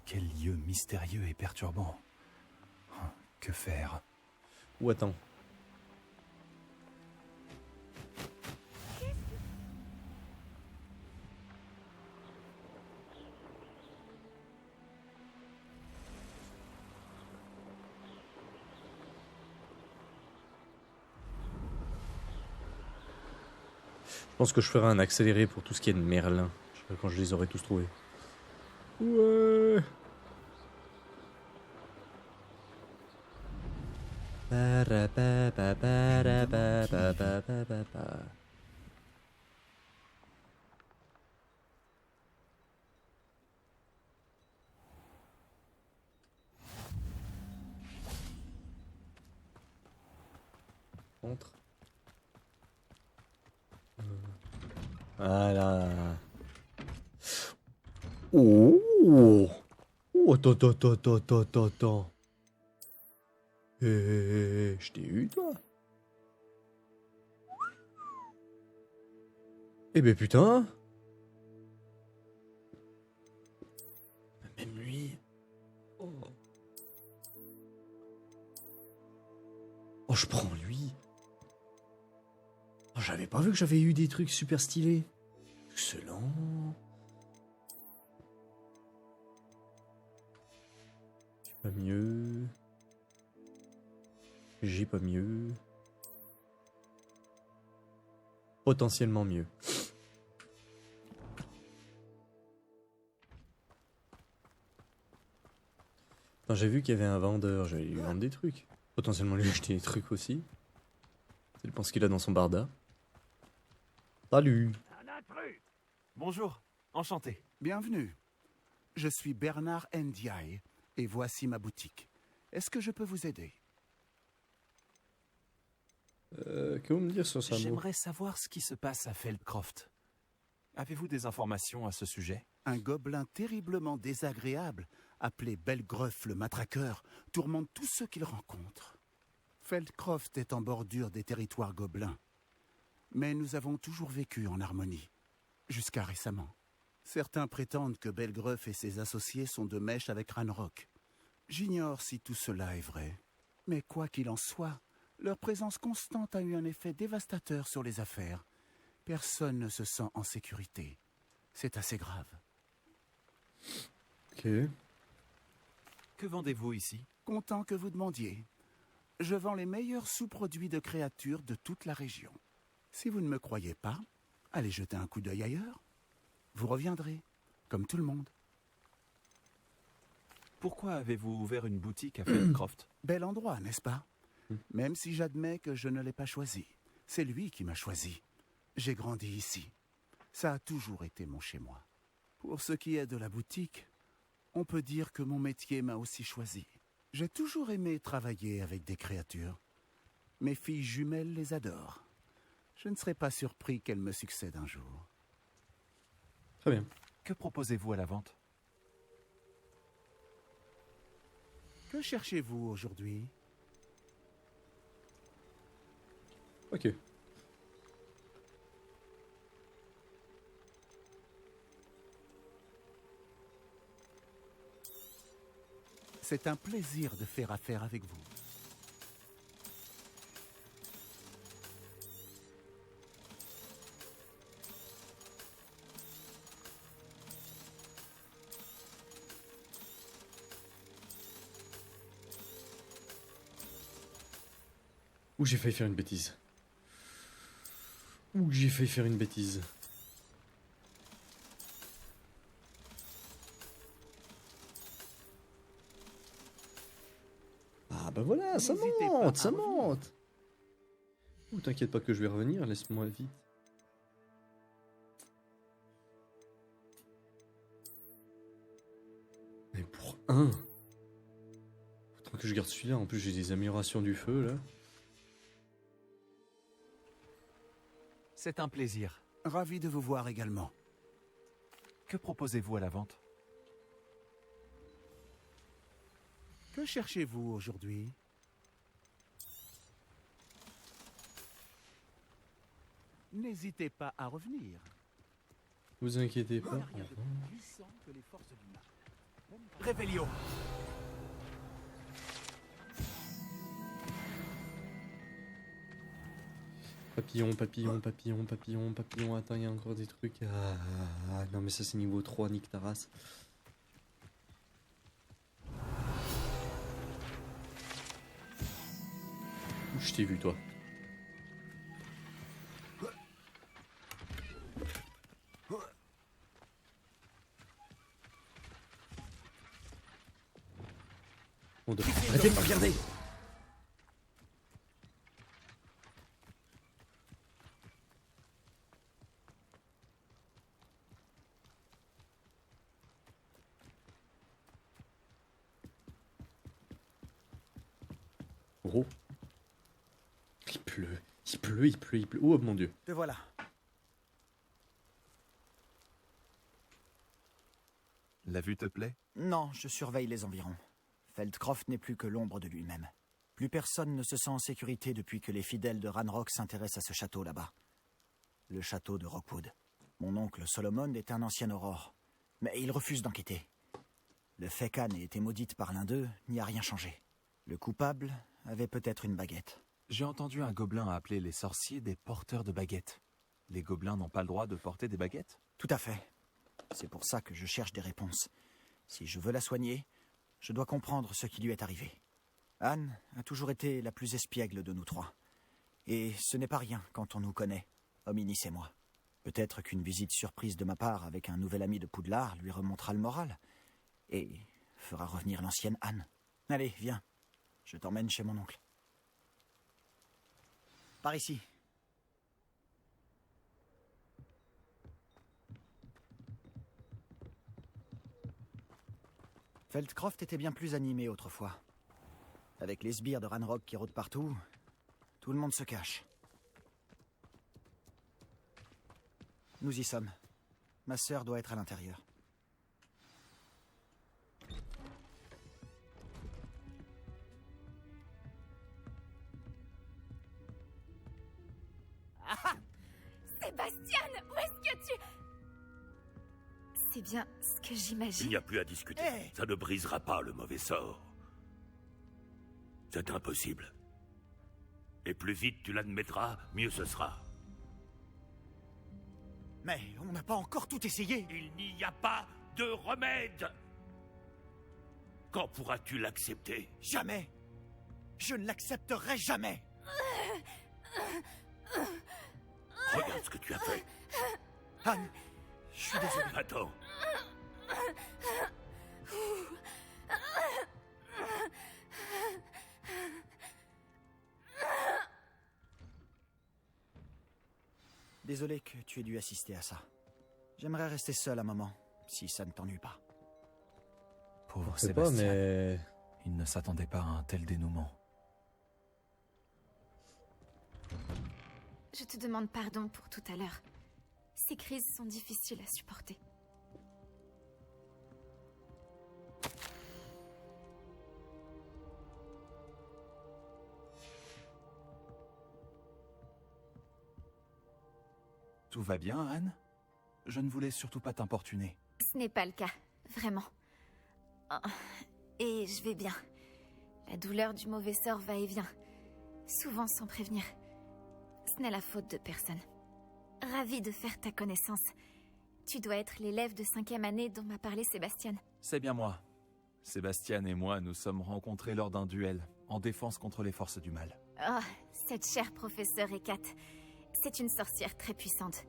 S3: Quel lieu mystérieux et perturbant. Que faire?
S1: Ou attends. Je pense que je ferai un accéléré pour tout ce qui est de Merlin. Je sais pas quand je les aurai tous trouvés. Ouais. Entre. Voilà. Oh, oh, attends. Je t'ai eu, toi. Eh ben putain. Même lui. Oh, oh je prends lui. Oh, j'avais pas vu que j'avais eu des trucs super stylés. Excellent. J'ai pas mieux. J'ai pas mieux. Potentiellement mieux. Quand j'ai vu qu'il y avait un vendeur, j'allais lui vendre des trucs. Potentiellement lui acheter des trucs aussi. Je pense qu'il a dans son barda. Salut.
S3: Bonjour, enchanté.
S7: Bienvenue. Je suis Bernard Ndiaye et voici ma boutique. Est-ce que je peux vous aider?
S1: Que vous me dire sur ça?
S3: J'aimerais savoir ce qui se passe à Feldcroft. Avez-vous des informations à ce sujet?
S7: Un gobelin terriblement désagréable, appelé Belgreuf le matraqueur, tourmente tous ceux qu'il rencontre. Feldcroft est en bordure des territoires gobelins. Mais nous avons toujours vécu en harmonie, jusqu'à récemment. Certains prétendent que Belgreuf et ses associés sont de mèche avec Ranrock. J'ignore si tout cela est vrai. Mais quoi qu'il en soit, leur présence constante a eu un effet dévastateur sur les affaires. Personne ne se sent en sécurité. C'est assez grave.
S1: Ok.
S3: Que vendez-vous ici?
S7: Content que vous demandiez. Je vends les meilleurs sous-produits de créatures de toute la région. Si vous ne me croyez pas, allez jeter un coup d'œil ailleurs. Vous reviendrez, comme tout le monde.
S3: Pourquoi avez-vous ouvert une boutique à Feldcroft?
S7: Bel endroit, n'est-ce pas? Même si j'admets que je ne l'ai pas choisi. C'est lui qui m'a choisi. J'ai grandi ici. Ça a toujours été mon chez-moi. Pour ce qui est de la boutique, on peut dire que mon métier m'a aussi choisi. J'ai toujours aimé travailler avec des créatures. Mes filles jumelles les adorent. Je ne serais pas surpris qu'elles me succèdent un jour.
S1: Très bien.
S3: Que proposez-vous à la vente?
S7: Que cherchez-vous aujourd'hui?
S1: Ok.
S7: C'est un plaisir de faire affaire avec vous.
S1: Ouh, j'ai failli faire une bêtise. Ouh, j'ai failli faire une bêtise. Ah bah voilà, ça
S7: N'hésitez
S1: monte,
S7: pas
S1: ça
S7: à revenir.
S1: monte. Ouh, t'inquiète pas que je vais revenir, laisse-moi vite. Mais pour un. Autant que je garde celui-là, en plus j'ai des améliorations du feu là.
S3: C'est un plaisir.
S7: Ravi de vous voir également.
S3: Que proposez-vous à la vente?
S7: Que cherchez-vous aujourd'hui? N'hésitez pas à revenir.
S1: Vous inquiétez pas.
S7: Rien de plus puissant que les forces du mal.
S3: Révélio.
S1: Papillon, papillon, papillon, papillon, papillon. Attends, il y a encore des trucs. Ah, non, mais ça c'est niveau 3, nique ta race. Ouh, je t'ai vu, toi. Oh, arrêtez de me regarder. Oh. Il pleut, il pleut, il pleut, il pleut. Oh mon dieu.
S2: Te voilà.
S3: La vue te plaît?
S2: Non, je surveille les environs. Feldcroft n'est plus que l'ombre de lui-même. Plus personne ne se sent en sécurité depuis que les fidèles de Ranrock s'intéressent à ce château là-bas. Le château de Rockwood. Mon oncle Solomon est un ancien aurore, mais il refuse d'enquêter. Le fait qu'Anne ait été maudite par l'un d'eux n'y a rien changé. Le coupable avait peut-être une baguette.
S3: J'ai entendu un gobelin appeler les sorciers des porteurs de baguettes. Les gobelins n'ont pas le droit de porter des baguettes?
S2: Tout à fait. C'est pour ça que je cherche des réponses. Si je veux la soigner, je dois comprendre ce qui lui est arrivé. Anne a toujours été la plus espiègle de nous trois. Et ce n'est pas rien quand on nous connaît, Hominis et moi. Peut-être qu'une visite surprise de ma part avec un nouvel ami de Poudlard lui remontera le moral et fera revenir l'ancienne Anne. Allez, viens. Je t'emmène chez mon oncle. Par ici. Feldcroft était bien plus animé autrefois. Avec les sbires de Ranrock qui rôdent partout, tout le monde se cache. Nous y sommes. Ma sœur doit être à l'intérieur.
S5: Sébastien, où est-ce que tu...
S8: C'est bien ce que
S9: Il
S8: j'imagine.
S9: n'y a plus à discuter.
S2: Hey.
S9: Ça ne brisera pas le mauvais sort. C'est impossible. Et plus vite tu l'admettras, mieux ce sera.
S2: Mais on n'a pas encore tout essayé.
S9: Il n'y a pas de remède. Quand pourras-tu l'accepter?
S2: Jamais. Je ne l'accepterai jamais.
S9: Regarde ce que tu as fait.
S2: Anne, je suis désolé.
S9: Attends.
S2: Désolé que tu aies dû assister à ça. J'aimerais rester seul un moment, si ça ne t'ennuie pas.
S3: Pauvre
S1: Je sais pas,
S3: Sébastien.
S1: mais...
S3: Il ne s'attendait pas à un tel dénouement.
S8: Je te demande pardon pour tout à l'heure. Ces crises sont difficiles à supporter.
S3: Tout va bien, Anne? Je ne voulais surtout pas t'importuner.
S8: Ce n'est pas le cas, vraiment. Oh, et je vais bien. La douleur du mauvais sort va et vient, souvent sans prévenir. Ce n'est la faute de personne. Ravie de faire ta connaissance. Tu dois être l'élève de 5e année dont m'a parlé Sébastien.
S3: C'est bien moi. Sébastien et moi nous sommes rencontrés lors d'un duel, en défense contre les forces du mal.
S8: Oh, cette chère professeure Hécate. C'est une sorcière très puissante.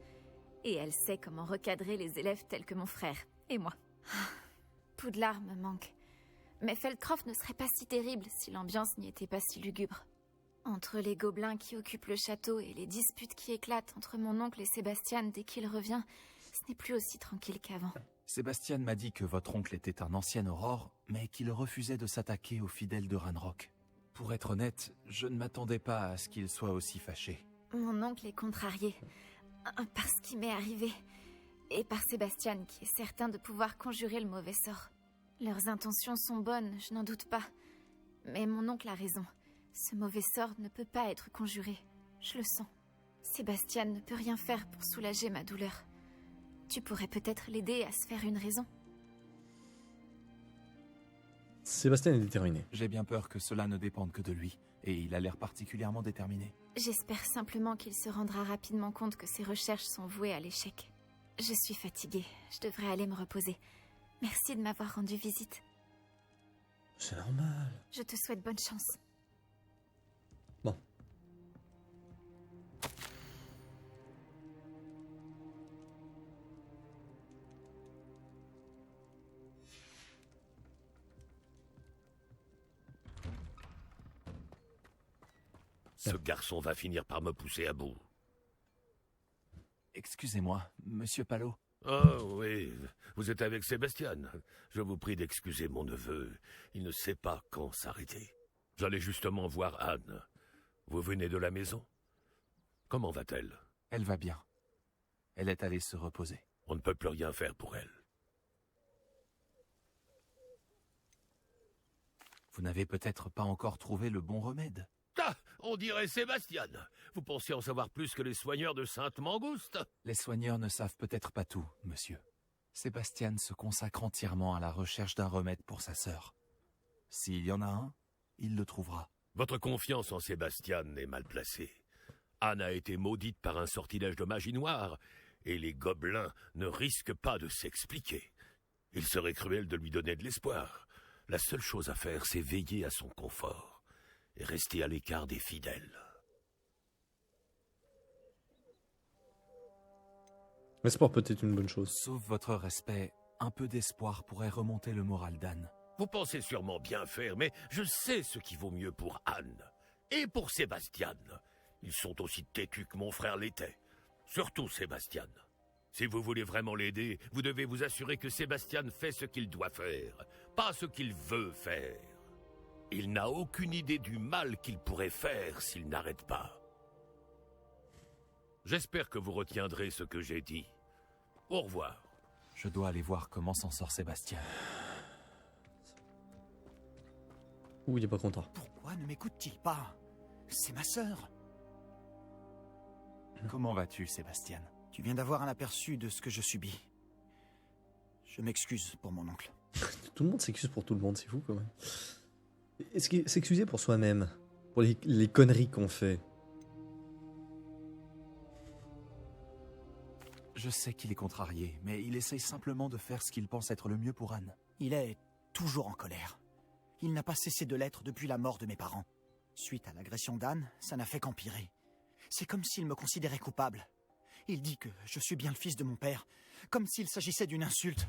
S8: Et elle sait comment recadrer les élèves tels que mon frère, et moi. Ah, Poudlard me manque. Mais Feldcroft ne serait pas si terrible si l'ambiance n'y était pas si lugubre. Entre les gobelins qui occupent le château et les disputes qui éclatent entre mon oncle et Sébastien dès qu'il revient, ce n'est plus aussi tranquille qu'avant.
S3: Sébastien m'a dit que votre oncle était un ancien aurore, mais qu'il refusait de s'attaquer aux fidèles de Ranrock. Pour être honnête, je ne m'attendais pas à ce qu'il soit aussi fâché.
S8: Mon oncle est contrarié par ce qui m'est arrivé, et par Sébastien qui est certain de pouvoir conjurer le mauvais sort. Leurs intentions sont bonnes, je n'en doute pas. Mais mon oncle a raison. Ce mauvais sort ne peut pas être conjuré. Je le sens. Sébastien ne peut rien faire pour soulager ma douleur. Tu pourrais peut-être l'aider à se faire une raison.
S1: Sébastien est déterminé.
S3: J'ai bien peur que cela ne dépende que de lui, et il a l'air particulièrement déterminé.
S8: J'espère simplement qu'il se rendra rapidement compte que ses recherches sont vouées à l'échec. Je suis fatiguée, je devrais aller me reposer. Merci de m'avoir rendu visite.
S1: C'est normal.
S8: Je te souhaite bonne chance.
S1: Bon.
S9: Ce garçon va finir par me pousser à bout.
S3: Excusez-moi, monsieur Palot.
S9: Oh oui, vous êtes avec Sébastien. Je vous prie d'excuser mon neveu. Il ne sait pas quand s'arrêter. J'allais justement voir Anne. Vous venez de la maison? Comment va-t-elle?
S3: Elle va bien. Elle est allée se reposer.
S9: On ne peut plus rien faire pour elle.
S3: Vous n'avez peut-être pas encore trouvé le bon remède.
S9: Ah, on dirait Sébastien. Vous pensez en savoir plus que les soigneurs de Sainte-Mangouste?
S3: Les soigneurs ne savent peut-être pas tout, monsieur. Sébastien se consacre entièrement à la recherche d'un remède pour sa sœur. S'il y en a un, il le trouvera.
S9: Votre confiance en Sébastien est mal placée. Anne a été maudite par un sortilège de magie noire, et les gobelins ne risquent pas de s'expliquer. Il serait cruel de lui donner de l'espoir. La seule chose à faire, c'est veiller à son confort et rester à l'écart des fidèles.
S1: L'espoir peut être une bonne chose.
S3: Sauf votre respect, un peu d'espoir pourrait remonter le moral d'Anne.
S9: Vous pensez sûrement bien faire, mais je sais ce qui vaut mieux pour Anne. Et pour Sébastien. Ils sont aussi têtus que mon frère l'était. Surtout Sébastien. Si vous voulez vraiment l'aider, vous devez vous assurer que Sébastien fait ce qu'il doit faire, pas ce qu'il veut faire. Il n'a aucune idée du mal qu'il pourrait faire s'il n'arrête pas. J'espère que vous retiendrez ce que j'ai dit. Au revoir.
S3: Je dois aller voir comment s'en sort Sébastien.
S1: Ouh, il est pas content.
S2: Pourquoi ne m'écoute-t-il pas? C'est ma sœur.
S3: Comment vas-tu, Sébastien?
S2: Tu viens d'avoir un aperçu de ce que je subis. Je m'excuse pour mon oncle.
S1: Tout le monde s'excuse pour tout le monde, c'est fou quand même. Est-ce qu'il s'excuser pour soi-même? Pour les conneries qu'on fait?
S3: Je sais qu'il est contrarié, mais il essaye simplement de faire ce qu'il pense être le mieux pour Anne.
S2: Il est toujours en colère. Il n'a pas cessé de l'être depuis la mort de mes parents. Suite à l'agression d'Anne, ça n'a fait qu'empirer. C'est comme s'il me considérait coupable. Il dit que je suis bien le fils de mon père, comme s'il s'agissait d'une insulte.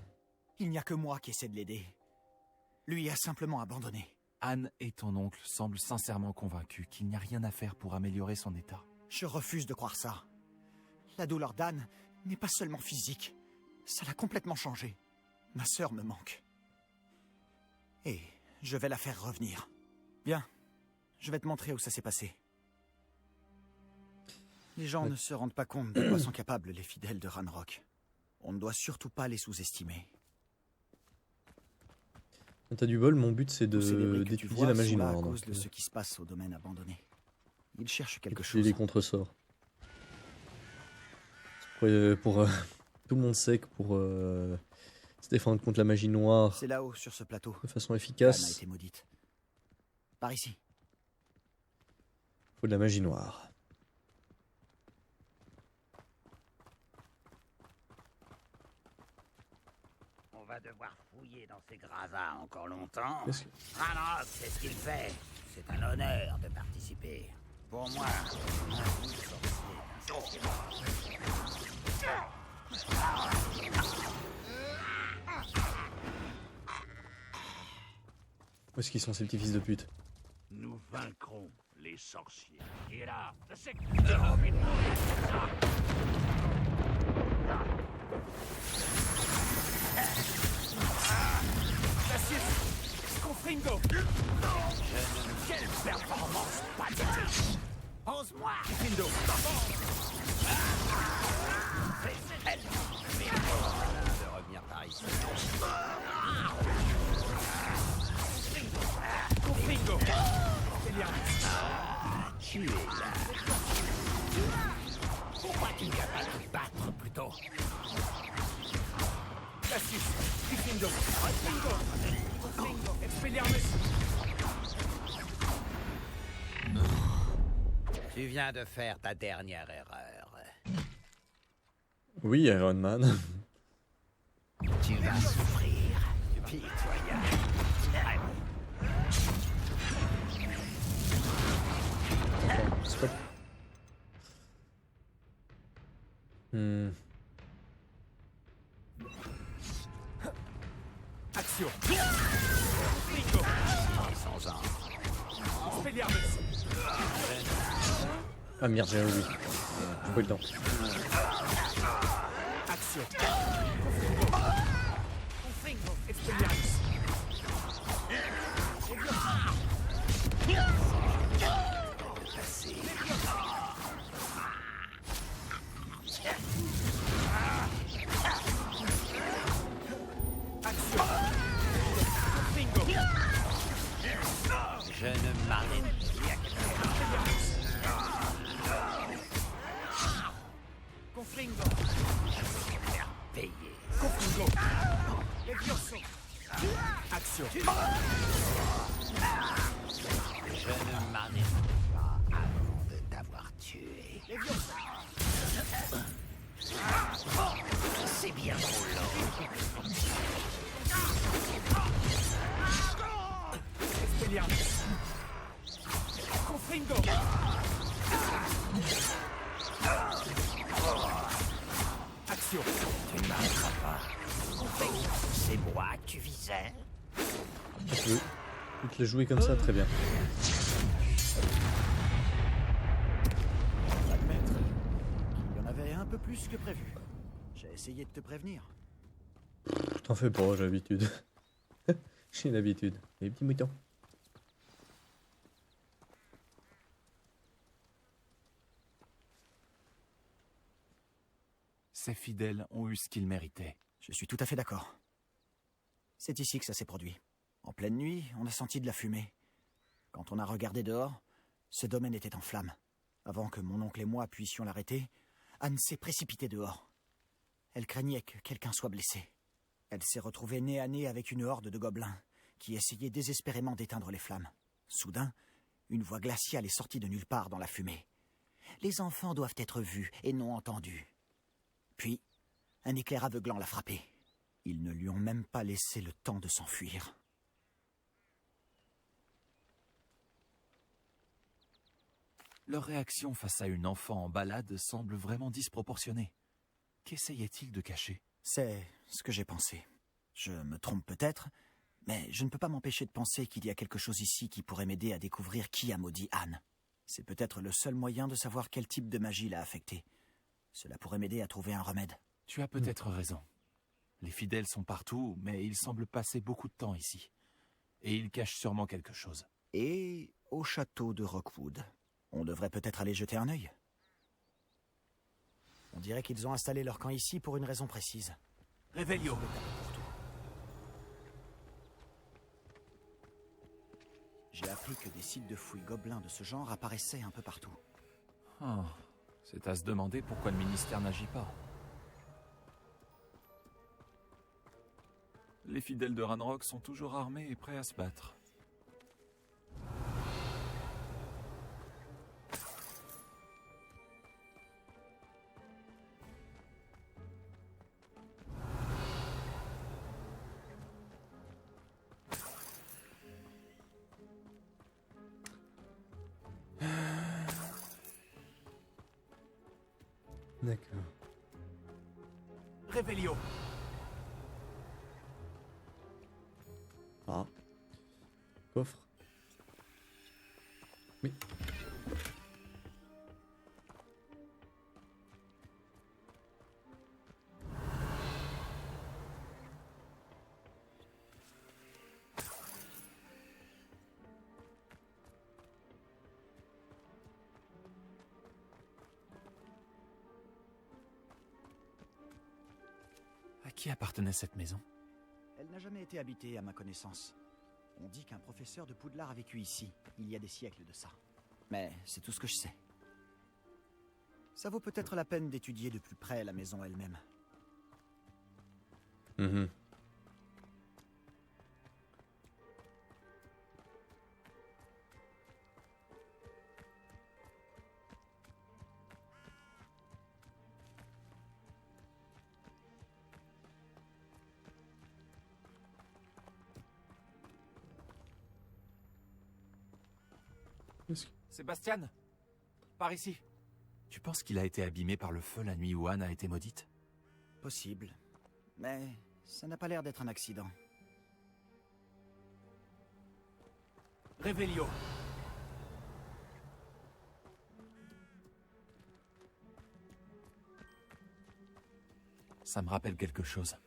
S2: Il n'y a que moi qui essaie de l'aider. Lui a simplement abandonné.
S3: Anne et ton oncle semblent sincèrement convaincus qu'il n'y a rien à faire pour améliorer son état.
S2: Je refuse de croire ça. La douleur d'Anne n'est pas seulement physique. Ça l'a complètement changé. Ma sœur me manque. Et je vais la faire revenir. Viens, je vais te montrer où ça s'est passé. Les gens ne se rendent pas compte de quoi sont capables les fidèles de Ranrock. On ne doit surtout pas les sous-estimer.
S1: Quand t'as du bol, mon but c'est d'étudier la magie noire.
S2: À cause de ce qui se passe au domaine abandonné. Ils cherchent quelque chose.
S1: Étudier les contresorts. Tout le monde sait que pour se défendre contre la magie noire,
S2: c'est là-haut sur ce plateau,
S1: de façon efficace,
S2: Anne a été maudite. Par ici.
S1: Faut de la magie noire.
S10: On va devoir fouiller dans ces gravats encore longtemps.
S1: Que...
S10: Ranrock, c'est ce qu'il fait. C'est un honneur de participer. Pour moi, un sorcier.
S1: Où est-ce qu'ils sont ces petits fils de pute?
S9: Nous vaincrons les sorciers. Et là, c'est...
S10: Confringo! Quelle performance pathétique! Ose-moi! Confringo! De revenir par ici. Confringo! Tu es là. Pourquoi tu ne viens pas te battre plutôt? Cassius! Confringo! Confringo! Expelliarmus! Tu viens de faire ta dernière erreur.
S1: Oui, Iron Man.
S10: Tu vas souffrir, pitoyable.
S1: C'est pas...
S10: Action! Bingo! Sans genre. Expelliarmus!
S1: Ah merde, j'ai oublié. J'ai pas eu le temps.
S10: Action. Je ne m'arrête plus à Confringo. Faire payer. Confringo. Action. Je ne m'arrête pas avant de t'avoir tué. C'est bien roulant. Expelliarmus. Confringo. Action. Tu ne m'arrêteras pas. C'est moi que tu visais.
S1: Tu te l'as joué comme ça, très bien.
S10: Admettre qu'il y en avait un peu plus que prévu. J'ai essayé de te prévenir.
S1: T'en fais pas, j'ai l'habitude. J'ai l'habitude. Les petits moutons.
S3: Ces fidèles ont eu ce qu'ils méritaient.
S10: Je suis tout à fait d'accord. C'est ici que ça s'est produit. En pleine nuit, on a senti de la fumée. Quand on a regardé dehors, ce domaine était en flammes. Avant que mon oncle et moi puissions l'arrêter, Anne s'est précipitée dehors. Elle craignait que quelqu'un soit blessé. Elle s'est retrouvée nez à nez avec une horde de gobelins qui essayaient désespérément d'éteindre les flammes. Soudain, une voix glaciale est sortie de nulle part dans la fumée. Les enfants doivent être vus et non entendus. Puis, un éclair aveuglant l'a frappé. Ils ne lui ont même pas laissé le temps de s'enfuir.
S3: Leur réaction face à une enfant en balade semble vraiment disproportionnée. Qu'essayait-il de cacher?
S10: C'est ce que j'ai pensé. Je me trompe peut-être, mais je ne peux pas m'empêcher de penser qu'il y a quelque chose ici qui pourrait m'aider à découvrir qui a maudit Anne. C'est peut-être le seul moyen de savoir quel type de magie l'a affectée. Cela pourrait m'aider à trouver un remède.
S3: Tu as peut-être raison. Les fidèles sont partout, mais ils semblent passer beaucoup de temps ici. Et ils cachent sûrement quelque chose.
S10: Et au château de Rockwood. On devrait peut-être aller jeter un œil. On dirait qu'ils ont installé leur camp ici pour une raison précise.
S3: Réveillon.
S10: J'ai appris que des sites de fouilles gobelins de ce genre apparaissaient un peu partout.
S3: Oh, c'est à se demander pourquoi le ministère n'agit pas. Les fidèles de Ranrock sont toujours armés et prêts à se battre.
S1: D'accord.
S3: Réveillon.
S1: Ah. Coffre. Oui.
S3: À qui appartenait cette maison?
S10: Elle n'a jamais été habitée à ma connaissance. On dit qu'un professeur de Poudlard a vécu ici, il y a des siècles de ça. Mais c'est tout ce que je sais. Ça vaut peut-être la peine d'étudier de plus près la maison elle-même.
S1: Mhm.
S3: Sébastien, par ici. Tu penses qu'il a été abîmé par le feu la nuit où Anne a été maudite?
S10: Possible. Mais ça n'a pas l'air d'être un accident.
S3: Réveillon. Ça me rappelle quelque chose.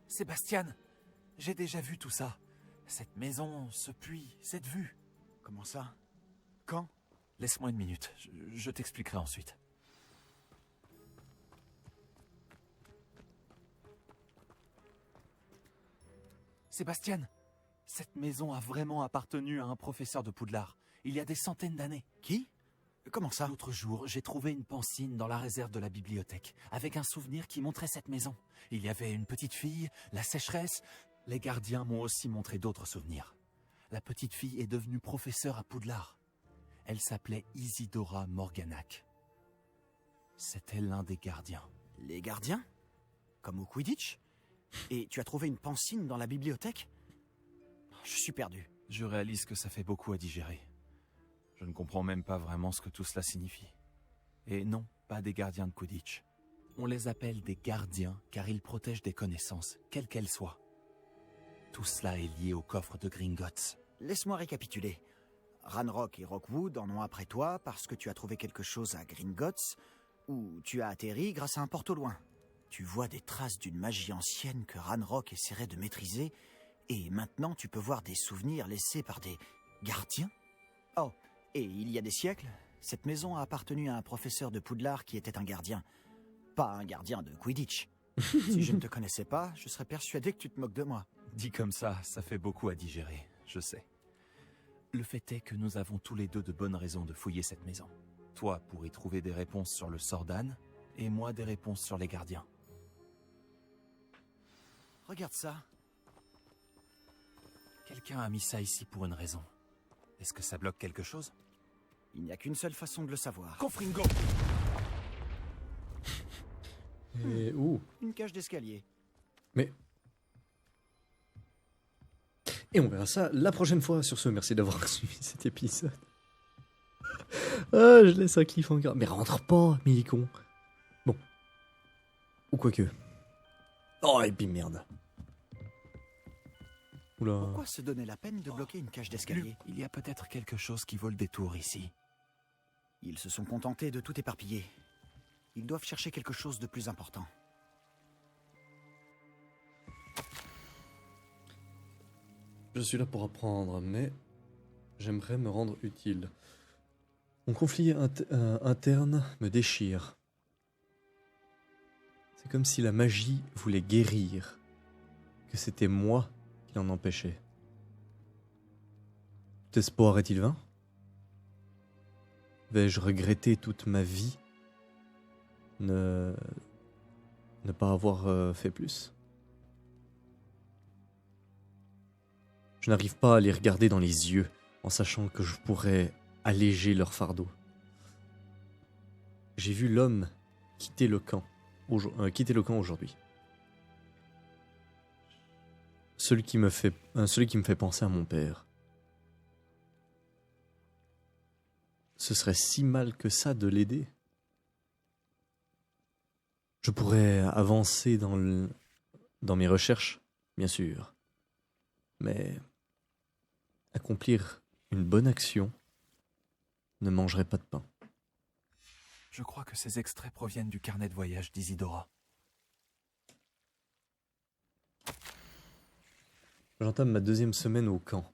S3: Sébastien, j'ai déjà vu tout ça. Cette maison, ce puits, cette vue.
S10: Comment ça? Quand?
S3: Laisse-moi une minute, je t'expliquerai ensuite. Sébastien, cette maison a vraiment appartenu à un professeur de Poudlard, il y a des centaines d'années.
S10: Qui? Comment ça?
S3: L'autre jour, j'ai trouvé une pancine dans la réserve de la bibliothèque, avec un souvenir qui montrait cette maison. Il y avait une petite fille, la sécheresse. Les gardiens m'ont aussi montré d'autres souvenirs. La petite fille est devenue professeure à Poudlard. Elle s'appelait Isidora Morganac. C'était l'un des gardiens.
S10: Les gardiens? Comme au Quidditch? Et tu as trouvé une pancine dans la bibliothèque? Je suis perdu.
S3: Je réalise que ça fait beaucoup à digérer. Je ne comprends même pas vraiment ce que tout cela signifie. Et non, pas des gardiens de Quidditch. On les appelle des gardiens car ils protègent des connaissances, quelles qu'elles soient. Tout cela est lié au coffre de Gringotts.
S10: Laisse-moi récapituler. Ranrock et Rockwood en ont après toi parce que tu as trouvé quelque chose à Gringotts, ou tu as atterri grâce à un porte au loin. Tu vois des traces d'une magie ancienne que Ranrock essaierait de maîtriser, et maintenant tu peux voir des souvenirs laissés par des gardiens? Oh, et il y a des siècles, cette maison a appartenu à un professeur de Poudlard qui était un gardien. Pas un gardien de Quidditch. Si je ne te connaissais pas, je serais persuadé que tu te moques de moi.
S3: Dit comme ça fait beaucoup à digérer, je sais. Le fait est que nous avons tous les deux de bonnes raisons de fouiller cette maison. Toi pour y trouver des réponses sur le sort d'Anne, et moi des réponses sur les gardiens.
S10: Regarde ça.
S3: Quelqu'un a mis ça ici pour une raison. Est-ce que ça bloque quelque chose?
S10: Il n'y a qu'une seule façon de le savoir.
S3: Confringo!
S1: Et où?
S10: Une cage d'escalier.
S1: Mais... Et on verra ça la prochaine fois. Sur ce, merci d'avoir suivi cet épisode. Ah, je laisse un cliffhanger. Mais rentre pas, Milicon. Bon. Ou quoique. Oh, et puis merde. Oula.
S10: Pourquoi se donner la peine de bloquer une cage d'escalier?
S3: Il y a peut-être quelque chose qui vaut le détour ici.
S10: Ils se sont contentés de tout éparpiller. Ils doivent chercher quelque chose de plus important.
S1: Je suis là pour apprendre, mais j'aimerais me rendre utile. Mon conflit interne me déchire. C'est comme si la magie voulait guérir, que c'était moi qui l'en empêchais. Tout espoir est-il vain? Vais-je regretter toute ma vie ne pas avoir fait plus? Je n'arrive pas à les regarder dans les yeux en sachant que je pourrais alléger leur fardeau. J'ai vu l'homme quitter le camp aujourd'hui. Celui qui me fait penser à mon père. Ce serait si mal que ça de l'aider. Je pourrais avancer dans mes recherches, bien sûr, mais accomplir une bonne action ne mangerait pas de pain.
S3: Je crois que ces extraits proviennent du carnet de voyage d'Isidora.
S1: J'entame ma 2e semaine au camp.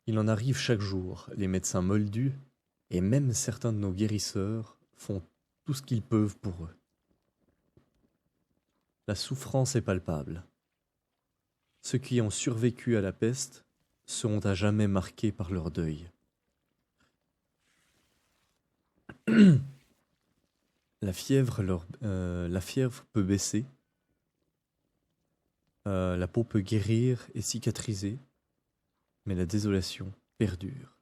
S1: Il en arrive chaque jour. Les médecins moldus et même certains de nos guérisseurs font tout ce qu'ils peuvent pour eux. La souffrance est palpable. Ceux qui ont survécu à la peste seront à jamais marqués par leur deuil. La fièvre peut baisser, la peau peut guérir et cicatriser, mais la désolation perdure.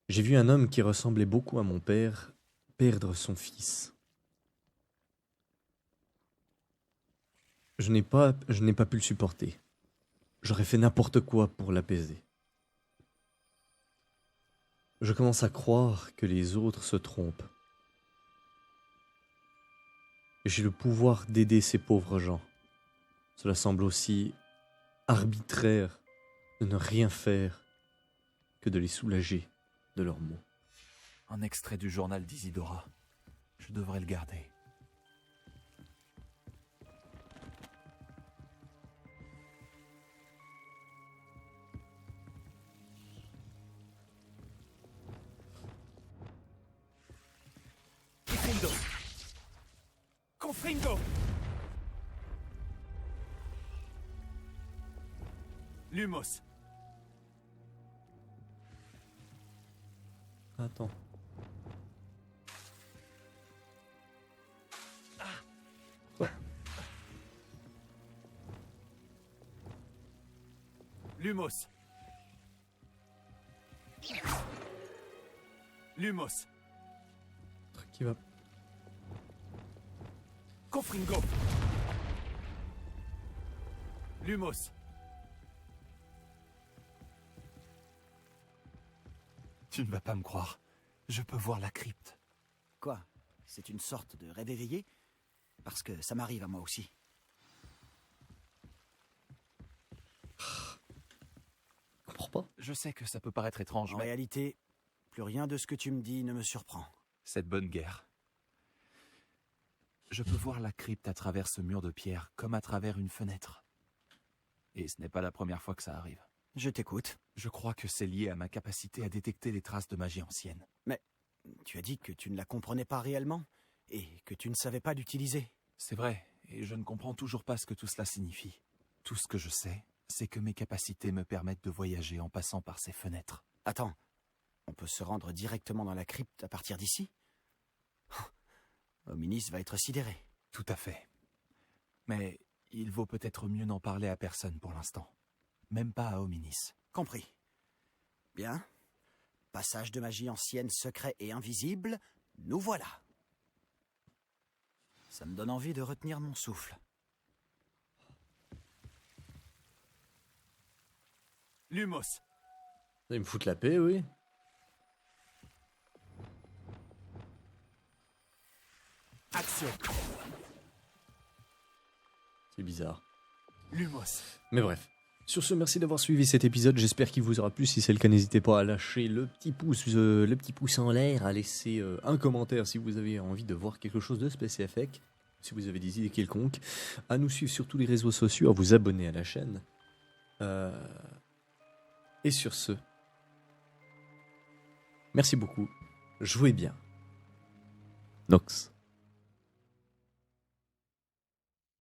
S1: J'ai vu un homme qui ressemblait beaucoup à mon père perdre son fils. Je n'ai pas pu le supporter. J'aurais fait n'importe quoi pour l'apaiser. Je commence à croire que les autres se trompent. J'ai le pouvoir d'aider ces pauvres gens. Cela semble aussi arbitraire de ne rien faire que de les soulager de leurs maux.
S3: Un extrait du journal d'Isidora. Je devrais le garder.
S4: Confringo. Confringo. Lumos.
S1: Attends.
S4: Lumos. Lumos.
S1: Truc qui va.
S4: Confringo. Lumos.
S3: Tu ne vas pas me croire. Je peux voir la crypte.
S10: Quoi? C'est une sorte de rêve éveillé? Parce que ça m'arrive à moi aussi.
S1: Je comprends pas.
S3: Je sais que ça peut paraître étrange,
S10: En
S3: mais
S10: réalité, plus rien de ce que tu me dis ne me surprend.
S3: cette bonne guerre. Je peux voir la crypte à travers ce mur de pierre, comme à travers une fenêtre. Et ce n'est pas la première fois que ça arrive.
S10: Je t'écoute.
S3: Je crois que c'est lié à ma capacité à détecter les traces de magie ancienne.
S10: Mais tu as dit que tu ne la comprenais pas réellement et que tu ne savais pas l'utiliser.
S3: C'est vrai, et je ne comprends toujours pas ce que tout cela signifie. Tout ce que je sais, c'est que mes capacités me permettent de voyager en passant par ces fenêtres.
S10: Attends, on peut se rendre directement dans la crypte à partir d'ici? Hominis va être sidéré.
S3: Tout à fait. Mais il vaut peut-être mieux n'en parler à personne pour l'instant. Même pas à Hominis.
S10: Compris. Bien. Passage de magie ancienne, secret et invisible, nous voilà. Ça me donne envie de retenir mon souffle.
S4: Lumos.
S1: Ils me foutent la paix, oui.
S4: Action.
S1: C'est bizarre.
S4: Lumos.
S1: Mais bref. Sur ce, merci d'avoir suivi cet épisode. J'espère qu'il vous aura plu. Si c'est le cas, n'hésitez pas à lâcher le petit pouce en l'air, à laisser un commentaire si vous avez envie de voir quelque chose de spécifique, si vous avez des idées quelconques, à nous suivre sur tous les réseaux sociaux, à vous abonner à la chaîne. Et sur ce, merci beaucoup. Jouez bien. Nox.